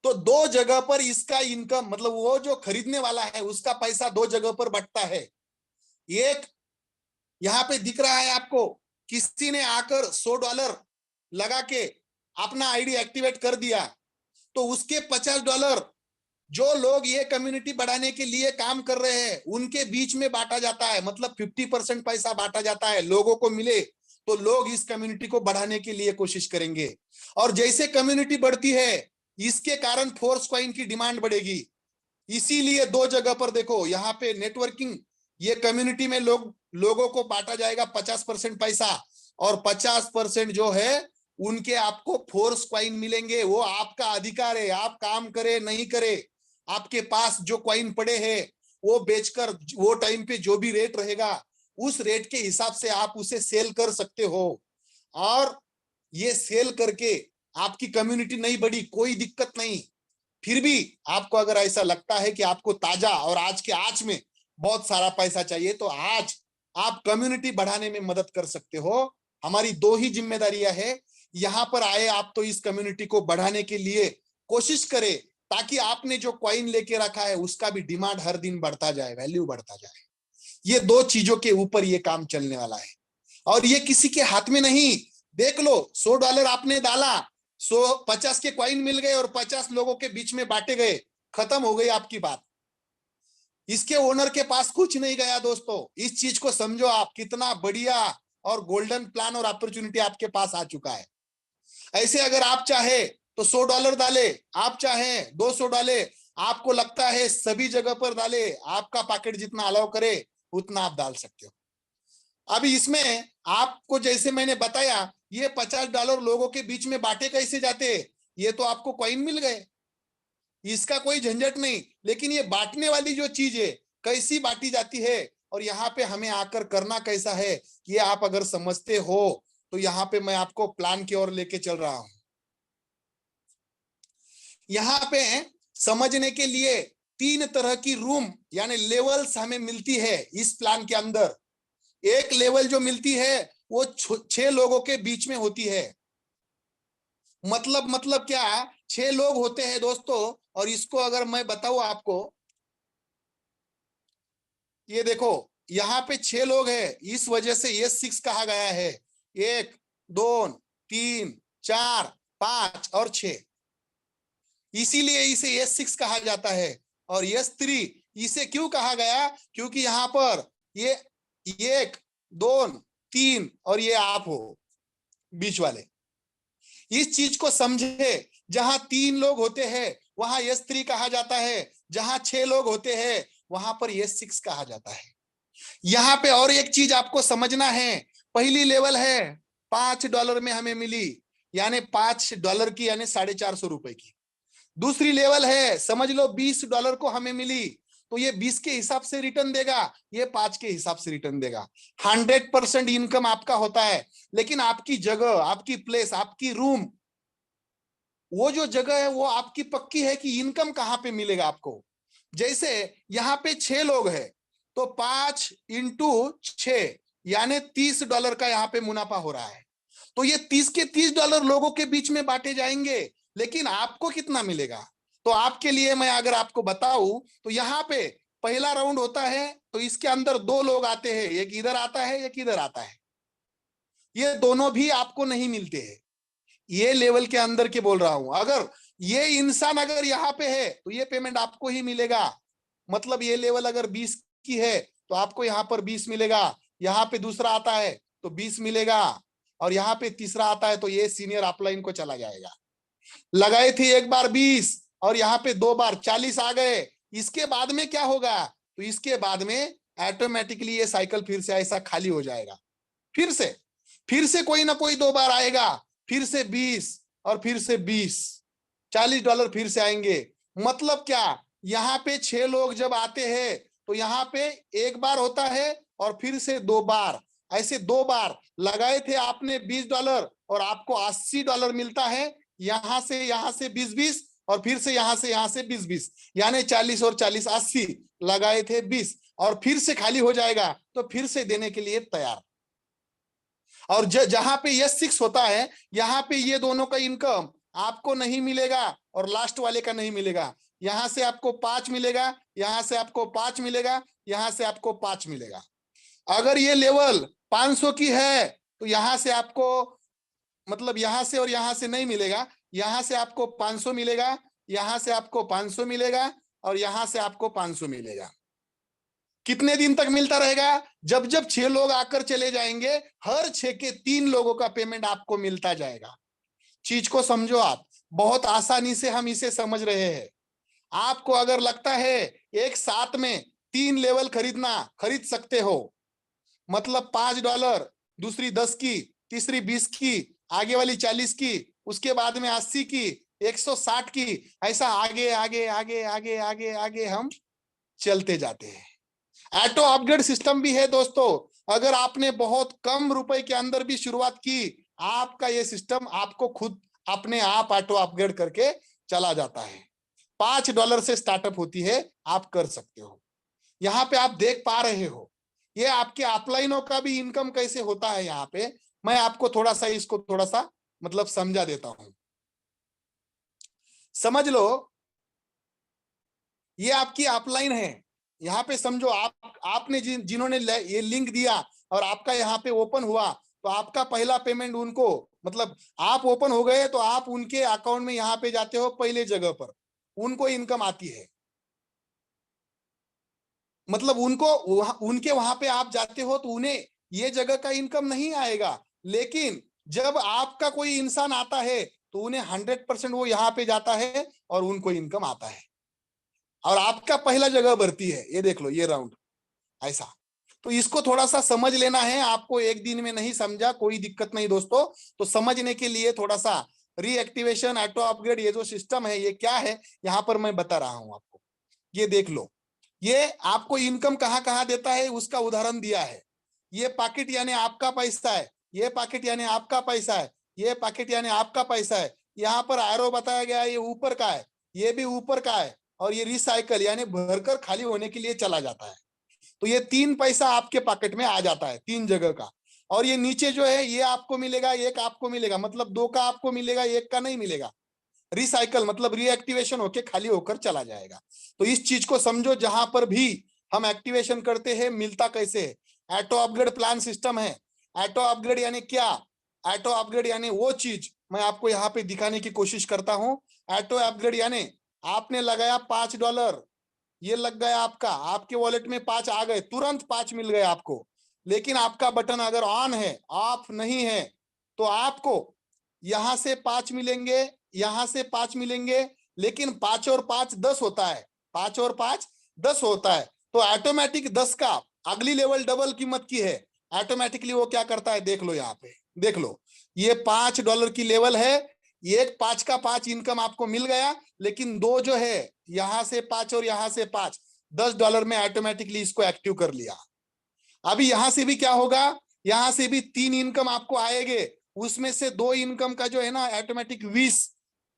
तो 2 जगह पर इसका इनकम, मतलब वो जो खरीदने वाला है उसका पैसा 2 जगह पर बटता है। एक यहाँ पे दिख रहा है आपको, किसी ने आकर $100 लगा के अपना आईडी एक्टिवेट कर दिया, तो उसके $50 जो लोग ये कम्युनिटी बढ़ाने के लिए काम कर रहे हैं उनके बीच में बांटा जाता है। मतलब 50% पैसा बांटा जाता है, लोगों को मिले तो लोग इस कम्युनिटी को बढ़ाने के लिए कोशिश करेंगे। और जैसे कम्युनिटी बढ़ती है, इसके कारण फोर्स कॉइन की डिमांड बढ़ेगी। इसीलिए 2 जगह पर देखो, यहाँ पे नेटवर्किंग, ये कम्युनिटी में लोगों को बांटा जाएगा 50% पैसा और 50% जो है उनके आपको फोर्स क्वाइन मिलेंगे। वो आपका अधिकार है, आप काम करे नहीं करे, आपके पास जो क्वाइन पड़े हैं वो बेचकर वो टाइम पे जो भी रेट रहेगा उस रेट के हिसाब से आप उसे सेल कर सकते हो। और ये सेल करके आपकी कम्युनिटी नहीं बढ़ी, कोई दिक्कत नहीं। फिर भी आपको अगर ऐसा लगता है कि आपको ताजा और आज के आज में बहुत सारा पैसा चाहिए, तो आज आप कम्युनिटी बढ़ाने में मदद कर सकते हो। हमारी 2 ही जिम्मेदारियां है। यहाँ पर आए आप तो इस कम्युनिटी को बढ़ाने के लिए कोशिश करें, ताकि आपने जो कॉइन लेके रखा है उसका भी डिमांड हर दिन बढ़ता जाए, वैल्यू बढ़ता जाए। ये 2 चीजों के ऊपर ये काम चलने वाला है और ये किसी के हाथ में नहीं। देख लो, $100 आपने डाला, 50 के कॉइन मिल गए और 50 लोगों के बीच में बांटे गए, खत्म हो गई आपकी बात। इसके ओनर के पास कुछ नहीं गया दोस्तों। इस चीज को समझो आप, कितना बढ़िया और गोल्डन प्लान और अपॉर्चुनिटी आपके पास आ चुका है। ऐसे अगर आप चाहे तो $100 डाले, आप चाहे 200 डाले, आपको लगता है सभी जगह पर डाले, आपका पॉकेट जितना अलाउ करे उतना आप डाल सकते हो। अभी इसमें आपको जैसे मैंने बताया, ये $50 लोगों के बीच में बांटे कैसे जाते, ये तो आपको कॉइन मिल गए। इसका कोई झंझट नहीं, लेकिन ये बांटने वाली जो चीज है कैसी बांटी जाती है और यहाँ पे हमें आकर करना कैसा है, ये आप अगर समझते हो तो यहाँ पे मैं आपको प्लान की ओर लेके चल रहा हूं। यहाँ पे समझने के लिए 3 तरह की रूम यानी लेवल्स हमें मिलती है इस प्लान के अंदर। एक लेवल जो मिलती है वो 6 लोगों के बीच में होती है। मतलब क्या, 6 लोग होते हैं दोस्तों, और इसको अगर मैं बताऊं आपको, ये देखो यहाँ पे 6 लोग हैं, इस वजह से ये 6 कहा गया है। 1 2 3 4 5 और 6, इसीलिए इसे S6 कहा जाता है। और S3 इसे क्यों कहा गया, क्योंकि यहाँ पर ये 1 2 3 और ये आप हो बीच वाले। इस चीज को समझे, जहां 3 लोग होते हैं वहां S3 कहा जाता है, जहां 6 लोग होते हैं वहां पर S6 कहा जाता है। यहाँ पे और एक चीज आपको समझना है, पहली लेवल है $5 में हमें मिली, यानी $5 की यानी 450 रुपए की। दूसरी लेवल है समझ लो $20 को हमें मिली, तो ये 20 के हिसाब से रिटर्न देगा, ये 5 के हिसाब से रिटर्न देगा। 100% इनकम आपका होता है, लेकिन आपकी जगह, आपकी प्लेस, आपकी रूम, वो जो जगह है वो आपकी पक्की है कि इनकम कहां पे मिलेगा आपको। जैसे यहाँ पे 6 लोग हैं तो 5 × 6 यानी $30 का यहाँ पे मुनाफा हो रहा है। तो ये 30 के $30 लोगों के बीच में बांटे जाएंगे, लेकिन आपको कितना मिलेगा। तो आपके लिए मैं अगर आपको बताऊं तो यहाँ पे पहला राउंड होता है तो इसके अंदर 2 लोग आते हैं, एक इधर आता है एक इधर आता है, ये दोनों भी आपको नहीं मिलते हैं। ये लेवल के अंदर के बोल रहा हूं, अगर ये इंसान अगर यहाँ पे है तो ये पेमेंट आपको ही मिलेगा। मतलब ये लेवल अगर 20 की है तो आपको यहाँ पर 20 मिलेगा, यहाँ पे दूसरा आता है तो 20 मिलेगा, और यहाँ पे तीसरा आता है तो ये सीनियर अपलाइन को चला जाएगा। लगाए थे एक बार 20 और यहाँ पे 2 बार 40 आ गए। इसके बाद में क्या होगा, तो इसके बाद में ऑटोमेटिकली ये साइकिल फिर से ऐसा खाली हो जाएगा। फिर से कोई ना कोई 2 बार आएगा, फिर से 20 और फिर से 20, $40 फिर से आएंगे। मतलब क्या, यहाँ पे 6 लोग जब आते हैं तो यहाँ पे एक बार होता है और फिर से 2 बार, ऐसे 2 बार लगाए थे आपने $20 और आपको $80 मिलता है। यहाँ से 20-20 और फिर से यहाँ से 20-20, यानी 40 और 40 80, लगाए थे 20 और फिर से खाली हो जाएगा तो फिर से देने के लिए तैयार। और जहां पे S6 होता है यहाँ पे ये दोनों का इनकम आपको नहीं मिलेगा और लास्ट वाले का नहीं मिलेगा। यहाँ से आपको 5 मिलेगा, यहाँ से आपको 5 मिलेगा, यहाँ से आपको 5 मिलेगा। अगर ये लेवल 500 की है तो यहाँ से आपको, मतलब यहाँ से और यहाँ से नहीं मिलेगा, यहाँ से आपको 500 मिलेगा, यहाँ से आपको 500 मिलेगा और यहाँ से आपको 500 मिलेगा। कितने दिन तक मिलता रहेगा, जब जब 6 लोग आकर चले जाएंगे, हर 6 के 3 लोगों का पेमेंट आपको मिलता जाएगा। चीज को समझो आप, बहुत आसानी से हम इसे समझ रहे हैं। आपको अगर लगता है एक साथ में 3 लेवल खरीद सकते हो, मतलब $5, दूसरी 10 की, तीसरी 20 की, आगे वाली 40 की, उसके बाद में 80 की, 160 की, ऐसा आगे आगे आगे आगे आगे आगे हम चलते जाते हैं। ऑटो अपग्रेड सिस्टम भी है दोस्तों, अगर आपने बहुत कम रुपए के अंदर भी शुरुआत की, आपका ये सिस्टम आपको खुद अपने आप ऑटो अपग्रेड करके चला जाता है। $5 से स्टार्टअप होती है, आप कर सकते हो। यहाँ पे आप देख पा रहे हो ये आपके अपलाइनों का भी इनकम कैसे होता है। यहाँ पे मैं आपको इसको थोड़ा सा मतलब समझा देता हूं। समझ लो ये आपकी अपलाइन है, यहाँ पे समझो आपने जिन्होंने ये लिंक दिया और आपका यहाँ पे ओपन हुआ, तो आपका पहला पेमेंट उनको, मतलब आप ओपन हो गए तो आप उनके अकाउंट में यहाँ पे जाते हो, पहले जगह पर उनको इनकम आती है। मतलब उनके वहां पे आप जाते हो तो उन्हें ये जगह का इनकम नहीं आएगा, लेकिन जब आपका कोई इंसान आता है तो उन्हें 100% वो यहाँ पे जाता है और उनको इनकम आता है और आपका पहला जगह भरती है। ये देख लो ये राउंड ऐसा। तो इसको थोड़ा सा समझ लेना है आपको, एक दिन में नहीं समझा कोई दिक्कत नहीं दोस्तों, तो समझने के लिए थोड़ा सा रीएक्टिवेशन, ऑटो अपग्रेड, ये जो सिस्टम है ये क्या है यहाँ पर मैं बता रहा हूं आपको। ये देख लो, ये आपको इनकम कहाँ कहाँ देता है उसका उदाहरण दिया है। ये पॉकेट यानी आपका पैसा है, ये पॉकेट यानी आपका पैसा है, ये पॉकेट यानी आपका पैसा है। यहाँ पर एरो बताया गया है, ये ऊपर का है, ये भी ऊपर का है, और ये रिसाइकल यानी भरकर खाली होने के लिए चला जाता है। तो ये 3 पैसा आपके पॉकेट में आ जाता है 3 जगह का। और ये नीचे जो है ये आपको मिलेगा, एक आपको मिलेगा, मतलब 2 का आपको मिलेगा, एक का नहीं मिलेगा। रिसाइकल मतलब रीएक्टिवेशन होके खाली होकर चला जाएगा। तो इस चीज को समझो, जहां पर भी हम एक्टिवेशन करते हैं मिलता कैसे है। ऑटो अपग्रेड प्लान सिस्टम है। ऑटो अपग्रेड यानी क्या? ऑटो अपग्रेड यानी वो चीज मैं आपको यहाँ पे दिखाने की कोशिश करता हूँ। ऑटो अपग्रेड यानी आपने लगाया $5, ये लग गया आपका, आपके वॉलेट में 5 आ गए, तुरंत 5 मिल गए आपको। लेकिन आपका बटन अगर ऑन है, ऑफ नहीं है, तो आपको यहां से 5 मिलेंगे, यहां से 5 मिलेंगे, लेकिन 5 और 5 10 होता है, 5 और 5 10 होता है। तो ऑटोमेटिक 10 का अगली लेवल डबल कीमत की है, ऑटोमेटिकली वो क्या करता है देख लो। यहाँ पे देख लो, ये $5 की लेवल है, एक 5 का 5 इनकम आपको मिल गया, लेकिन 2 जो है यहां से 5 और यहां से 5, $10 में ऑटोमेटिकली इसको एक्टिव कर लिया। अभी यहां से भी क्या होगा, यहां से भी 3 इनकम आपको आएंगे, उसमें से 2 इनकम का जो है ना ऑटोमेटिक 20,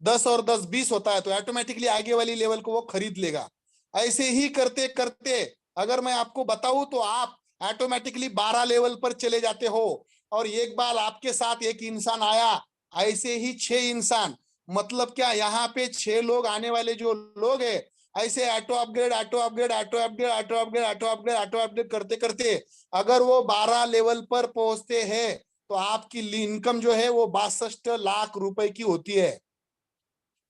10 और 10 20 होता है, तो ऑटोमेटिकली आगे वाली लेवल को वो खरीद लेगा। ऐसे ही करते करते अगर मैं आपको बताऊं तो आप ऑटोमेटिकली 12 लेवल पर चले जाते हो। और एक बार आपके साथ एक इंसान आया, ऐसे ही 6 इंसान, मतलब क्या, यहाँ पे 6 लोग आने वाले जो लोग है, ऐसे auto upgrade auto upgrade auto upgrade auto upgrade auto upgrade auto upgrade करते करते अगर वो 12 लेवल पर पहुंचते हैं, तो आपकी इनकम जो है वो 62 लाख रुपए की होती है।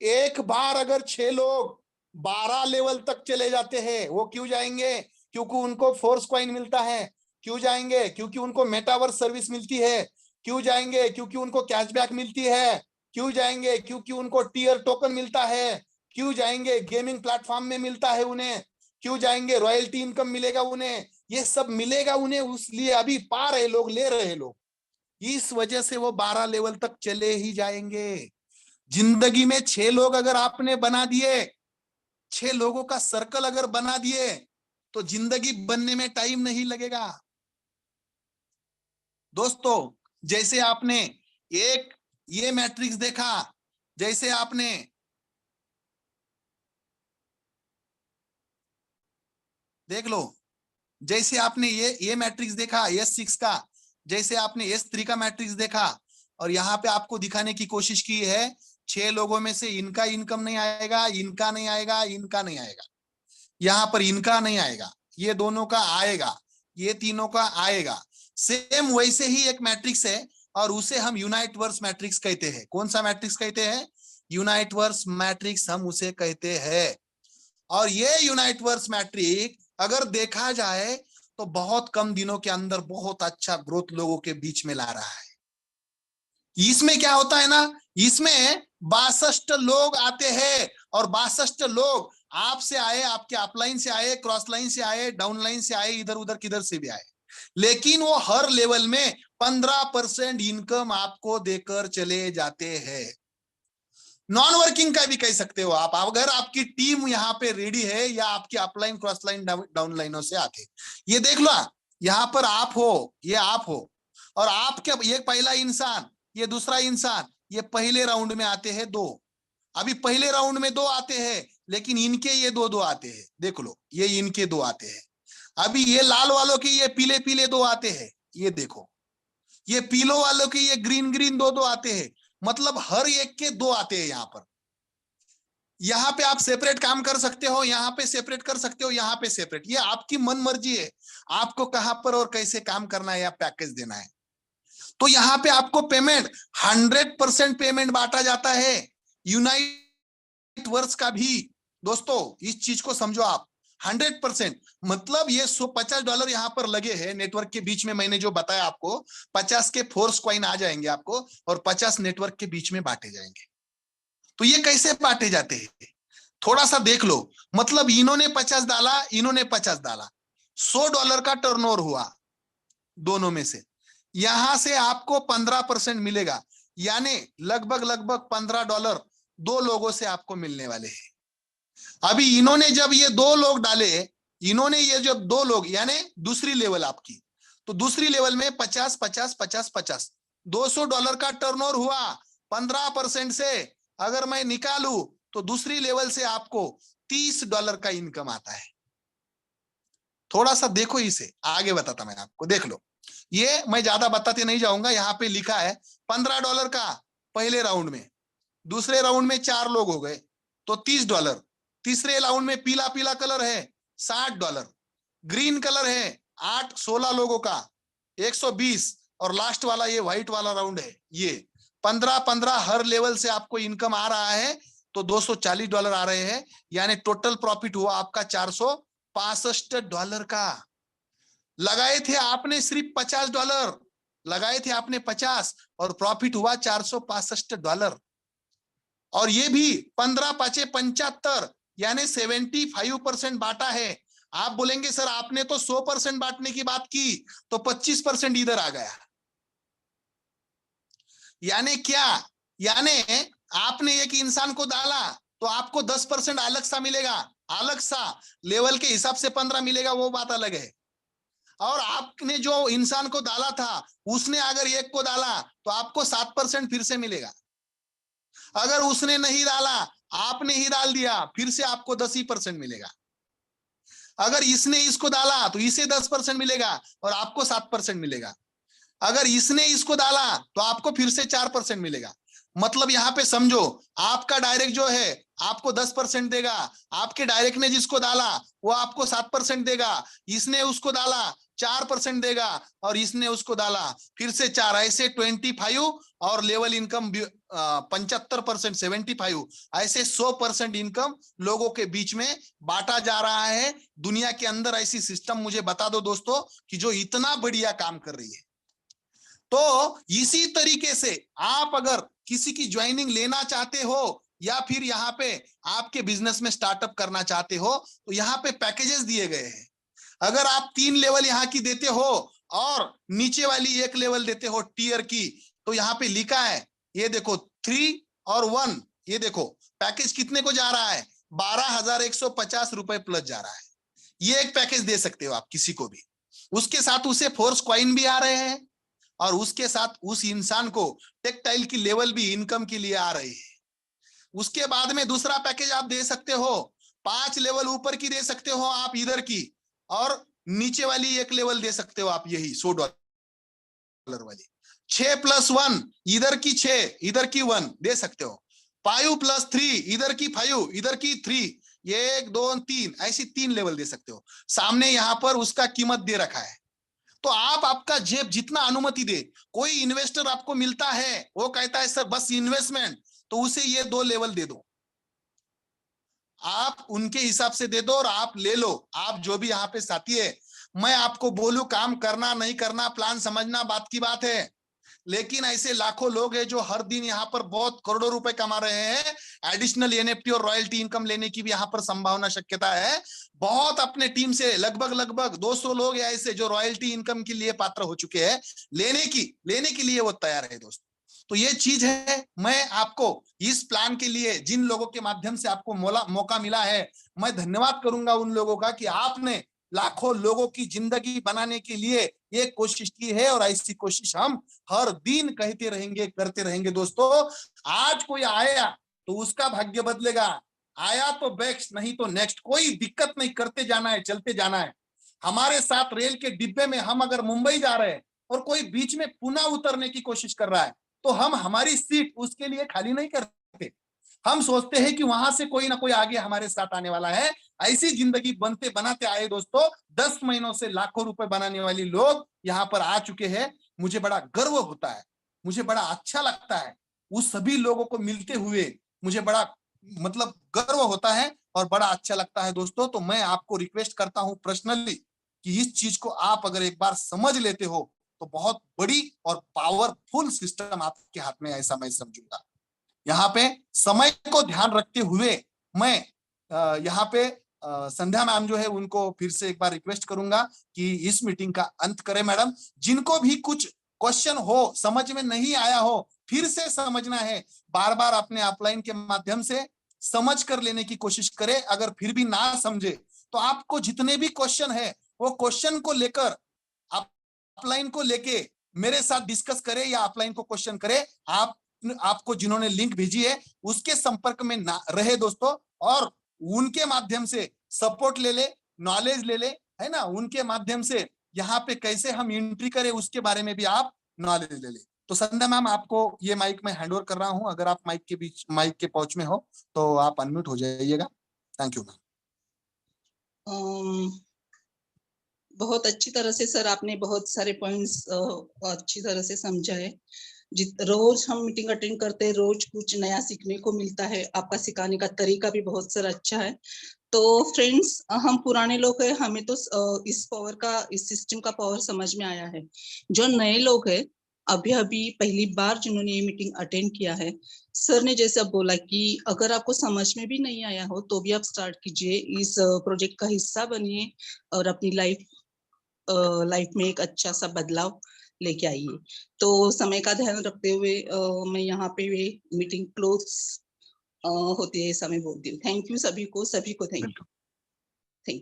एक बार अगर 6 लोग 12 लेवल तक चले जाते हैं, वो क्यों जाएंगे? क्योंकि उनको फोर्स कॉइन मिलता है। क्यों जाएंगे? क्योंकि उनको मेटावर्स सर्विस मिलती है। क्यों जाएंगे? क्योंकि उनको कैशबैक मिलती है। क्यों जाएंगे? क्योंकि उनको टीयर टोकन मिलता है। क्यों जाएंगे? गेमिंग प्लेटफॉर्म में मिलता है उन्हें। क्यों जाएंगे? रॉयल्टी इनकम मिलेगा उन्हें। ये सब मिलेगा उन्हें, उसलिए अभी पा रहे लोग, ले रहे लोग, इस वजह से वो 12 लेवल तक चले ही जाएंगे। जिंदगी में 6 लोग अगर आपने बना दिए, 6 लोगों का सर्कल अगर बना दिए, तो जिंदगी बनने में टाइम नहीं लगेगा। दोस्तों, जैसे आपने एक ये मैट्रिक्स देखा, जैसे आपने देख लो, जैसे आपने ये मैट्रिक्स देखा S6 का, जैसे आपने S3 का मैट्रिक्स देखा, और यहाँ पे आपको दिखाने की कोशिश की है 6 लोगों में से इनका इनकम नहीं आएगा, इनका नहीं आएगा, इनका नहीं आएगा, यहाँ पर इनका नहीं आएगा, ये दोनों का आएगा, ये तीनों का आएगा। सेम वैसे ही एक मैट्रिक्स है, और उसे हम यूनाइट वर्स मैट्रिक्स कहते हैं। कौन सा मैट्रिक्स कहते हैं? यूनाइट वर्स मैट्रिक्स हम उसे कहते हैं। और ये यूनाइट वर्स मैट्रिक्स अगर देखा जाए तो बहुत कम दिनों के अंदर बहुत अच्छा ग्रोथ लोगों के बीच में ला रहा है। इसमें क्या होता है ना, इसमें 62 लोग आते हैं, और 62 लोग आपसे आए, आपके अपलाइन से आए, क्रॉस लाइन से आए, डाउन लाइन से आए, इधर उधर किधर से भी आए, लेकिन वो हर लेवल में 15% इनकम आपको देकर चले जाते हैं। नॉन वर्किंग का भी कह सकते हो आप, अगर आपकी टीम यहाँ पे रेडी है, या आपकी अपलाइन क्रॉस लाइन डाउन लाइनों से आते, ये देख लो, यहाँ पर आप हो, ये आप हो, और आपके ये पहला इंसान, ये दूसरा इंसान, ये पहले राउंड में आते हैं 2, अभी पहले राउंड में 2 आते हैं, लेकिन इनके ये 2 आते हैं, देख लो, ये इनके 2 आते हैं। अभी ये लाल वालों के ये पीले पीले 2 आते हैं, ये देखो, ये पीलो वालों के ये ग्रीन ग्रीन 2 आते हैं, मतलब हर एक के 2 आते हैं। यहाँ पर, यहाँ पे आप सेपरेट काम कर सकते हो, यहाँ पे सेपरेट कर सकते हो, यहाँ पे सेपरेट, ये आपकी मन मर्जी है, आपको कहां पर और कैसे काम करना है या पैकेज देना है। तो यहाँ पे आपको पेमेंट 100% पेमेंट बांटा जाता है यूनाइट वर्स का भी। दोस्तों, इस चीज को समझो आप, 100%, मतलब ये $50 यहाँ पर लगे हैं नेटवर्क के बीच में। मैंने जो बताया आपको, 50 के फोर्स कॉइन आ जाएंगे आपको, और 50 नेटवर्क के बीच में बांटे जाएंगे। तो ये कैसे बांटे जाते हैं, थोड़ा सा देख लो। मतलब इन्होंने 50 डाला, इन्होंने 50 डाला, $100 का टर्नओवर हुआ दोनों में से, यहां से आपको 15% मिलेगा। यानी लगभग लगभग $15 दो लोगों से आपको मिलने वाले हैं। अभी इन्होंने जब ये दो लोग डाले, इन्होंने ये जब दो लोग यानी दूसरी लेवल आपकी, तो दूसरी लेवल में 50 50 50 50 $200 का टर्नओवर हुआ। 15% से अगर मैं निकालू तो दूसरी लेवल से आपको $30 का इनकम आता है। थोड़ा सा देखो, इसे आगे बताता मैं आपको, देख लो। ये मैं ज्यादा बताते नहीं जाऊंगा, यहाँ पे लिखा है $15 का पहले राउंड में, दूसरे राउंड में 4 लोग हो गए तो $30, तीसरे राउंड में पीला पीला कलर है $60, ग्रीन कलर है 16 लोगों का 120, और लास्ट वाला ये व्हाइट वाला राउंड है ये 15-15 हर लेवल से आपको इनकम आ रहा है, तो $240 आ रहे हैं। यानी टोटल प्रॉफिट हुआ आपका $465 का। लगाए थे आपने सिर्फ $50, लगाए थे आपने 50 और प्रॉफिट हुआ $465। और ये भी 15-5-75 यानी 75% बांटा है। आप बोलेंगे सर आपने तो 100% बांटने की बात की, तो 25% इधर आ गया। यानी क्या, यानी आपने एक इंसान को डाला तो आपको 10% अलग सा मिलेगा, अलग सा लेवल के हिसाब से 15 मिलेगा, वो बात अलग है। और आपने जो इंसान को डाला था उसने अगर एक को डाला तो आपको 7% फिर से मिलेगा। अगर उसने नहीं डाला, आपने ही डाल दिया, फिर से आपको 10% मिलेगा। अगर इसने इसको डाला तो इसे 10% मिलेगा और आपको 7% मिलेगा। अगर इसने इसको डाला तो आपको फिर से 4% मिलेगा। मतलब यहाँ पे समझो, आपका डायरेक्ट जो है आपको 10% देगा, आपके डायरेक्ट ने जिसको डाला वो आपको 7% देगा, इसने उसको डाला 4% देगा, और इसने उसको डाला फिर से 4, ऐसे 25 और लेवल इनकम 75%, 75, ऐसे 100% इनकम लोगों के बीच में बांटा जा रहा है। दुनिया के अंदर ऐसी सिस्टम मुझे बता दो दोस्तों कि जो इतना बढ़िया काम कर रही है। तो इसी तरीके से आप अगर किसी की ज्वाइनिंग लेना चाहते हो या फिर यहाँ पे आपके बिजनेस में स्टार्टअप करना चाहते हो, तो यहाँ पे पैकेजेस दिए गए हैं। अगर आप 3 लेवल यहाँ की देते हो और नीचे वाली 1 लेवल देते हो टीयर की, तो यहाँ पे लिखा है, ये देखो 3 और 1, ये देखो पैकेज कितने को जा रहा है, 12,150 रुपए प्लस जा रहा है। ये एक पैकेज दे सकते हो आप किसी को भी। उसके साथ उसे फोर्स कॉइन भी आ रहे हैं, और उसके साथ उस इंसान को टेक्टाइल की लेवल भी इनकम के लिए आ रही है। उसके बाद में दूसरा पैकेज आप दे सकते हो, 5 लेवल ऊपर की दे सकते हो आप इधर की, और नीचे वाली 1 लेवल दे सकते हो आप यही $100 वाली। 6+1 इधर की 6 इधर की 1 दे सकते हो। 5+3 इधर की 5 इधर की 3, 1 2 3 ऐसी 3 लेवल दे सकते हो। सामने यहां पर उसका कीमत दे रखा है। तो आप आपका जेब जितना अनुमति दे, कोई इन्वेस्टर आपको मिलता है वो कहता है सर बस इन्वेस्टमेंट, तो उसे ये 2 लेवल दे दो, आप उनके हिसाब से दे दो और आप ले लो। आप जो भी यहाँ पे साथी है, मैं आपको बोलूं काम करना नहीं करना, प्लान समझना बात की बात है, लेकिन ऐसे लाखों लोग हैं जो हर दिन यहाँ पर बहुत करोड़ों रुपए कमा रहे हैं। एडिशनल एनएफटी और रॉयल्टी इनकम लेने की भी यहाँ पर संभावना शक्यता है। बहुत अपने टीम से लगभग 200 लोग ऐसे जो रॉयल्टी इनकम के लिए पात्र हो चुके हैं, लेने के लिए वो तैयार है दोस्तों। तो ये चीज है, मैं आपको इस प्लान के लिए जिन लोगों के माध्यम से आपको मौका मिला है, मैं धन्यवाद करूंगा उन लोगों का कि आपने लाखों लोगों की जिंदगी बनाने के लिए ये कोशिश की है, और ऐसी कोशिश हम हर दिन कहते रहेंगे, करते रहेंगे दोस्तों। आज कोई आया तो उसका भाग्य बदलेगा, आया तो बेस्ट, नहीं तो नेक्स्ट। कोई दिक्कत नहीं, करते जाना है, चलते जाना है। हमारे साथ रेल के डिब्बे में हम अगर मुंबई जा रहे हैं और कोई बीच में पुणे उतरने की कोशिश कर रहा है, तो हम हमारी सीट उसके लिए खाली नहीं करते। हम सोचते हैं कि वहां से कोई ना कोई आगे हमारे साथ आने वाला है। ऐसी जिंदगी बनते बनाते आए दोस्तों, 10 महीनों से लाखों रुपए बनाने वाले लोग यहाँ पर आ चुके हैं। मुझे बड़ा गर्व होता है, मुझे बड़ा अच्छा लगता है, उस सभी लोगों को मिलते हुए मुझे बड़ा मतलब गर्व होता है और बड़ा अच्छा लगता है दोस्तों। तो मैं आपको रिक्वेस्ट करता हूं पर्सनली कि इस चीज को आप अगर एक बार समझ लेते हो तो बहुत बड़ी और पावरफुल सिस्टम आपके हाथ में, ऐसा मैं समझूंगा। यहाँ पे समय को ध्यान रखते हुए मैं यहाँ पे संध्या मैम जो है उनको फिर से एक बार रिक्वेस्ट करूंगा कि इस मीटिंग का अंत करें। मैडम, जिनको भी कुछ क्वेश्चन हो, समझ में नहीं आया हो, फिर से समझना है, बार बार अपने अपलाइन के माध्यम से समझ कर लेने की कोशिश करें। अगर फिर भी ना समझे तो आपको जितने भी क्वेश्चन है वो क्वेश्चन को लेकर अपलाइन को लेके मेरे साथ डिस्कस करें या अपलाइन को क्वेश्चन करें। आपको जिन्होंने लिंक भेजी है उसके संपर्क में ना रहे दोस्तों, और उनके माध्यम से सपोर्ट ले ले, नॉलेज ले ले, है ना। उनके माध्यम से यहाँ पे कैसे हम एंट्री करें उसके बारे में भी आप नॉलेज ले ले। तो संध्या मैम, आपको ये माइक में हैंड ओवर कर रहा हूं। अगर आप माइक के पहुंच में हो तो आप अनम्यूट हो जाइएगा। Thank you ma'am. बहुत अच्छी तरह से सर आपने बहुत सारे पॉइंट्स अच्छी तरह से समझा है। रोज हम मीटिंग अटेंड करते हैं, रोज कुछ नया सीखने को मिलता है। आपका सिखाने का तरीका भी बहुत सर अच्छा है। तो फ्रेंड्स, हम पुराने लोग हैं, हमें तो इस सिस्टम का पावर समझ में आया है। जो नए लोग हैं, अभी अभी पहली बार जिन्होंने ये मीटिंग अटेंड किया है, सर ने जैसे अब बोला कि अगर आपको समझ में भी नहीं आया हो तो भी आप स्टार्ट कीजिए, इस प्रोजेक्ट का हिस्सा बनिए और अपनी लाइफ में एक अच्छा सा बदलाव लेके आइए। तो समय का ध्यान रखते हुए मैं यहाँ पे मीटिंग क्लोज होती है समय बोलती हूँ। थैंक यू सभी को थैंक यू।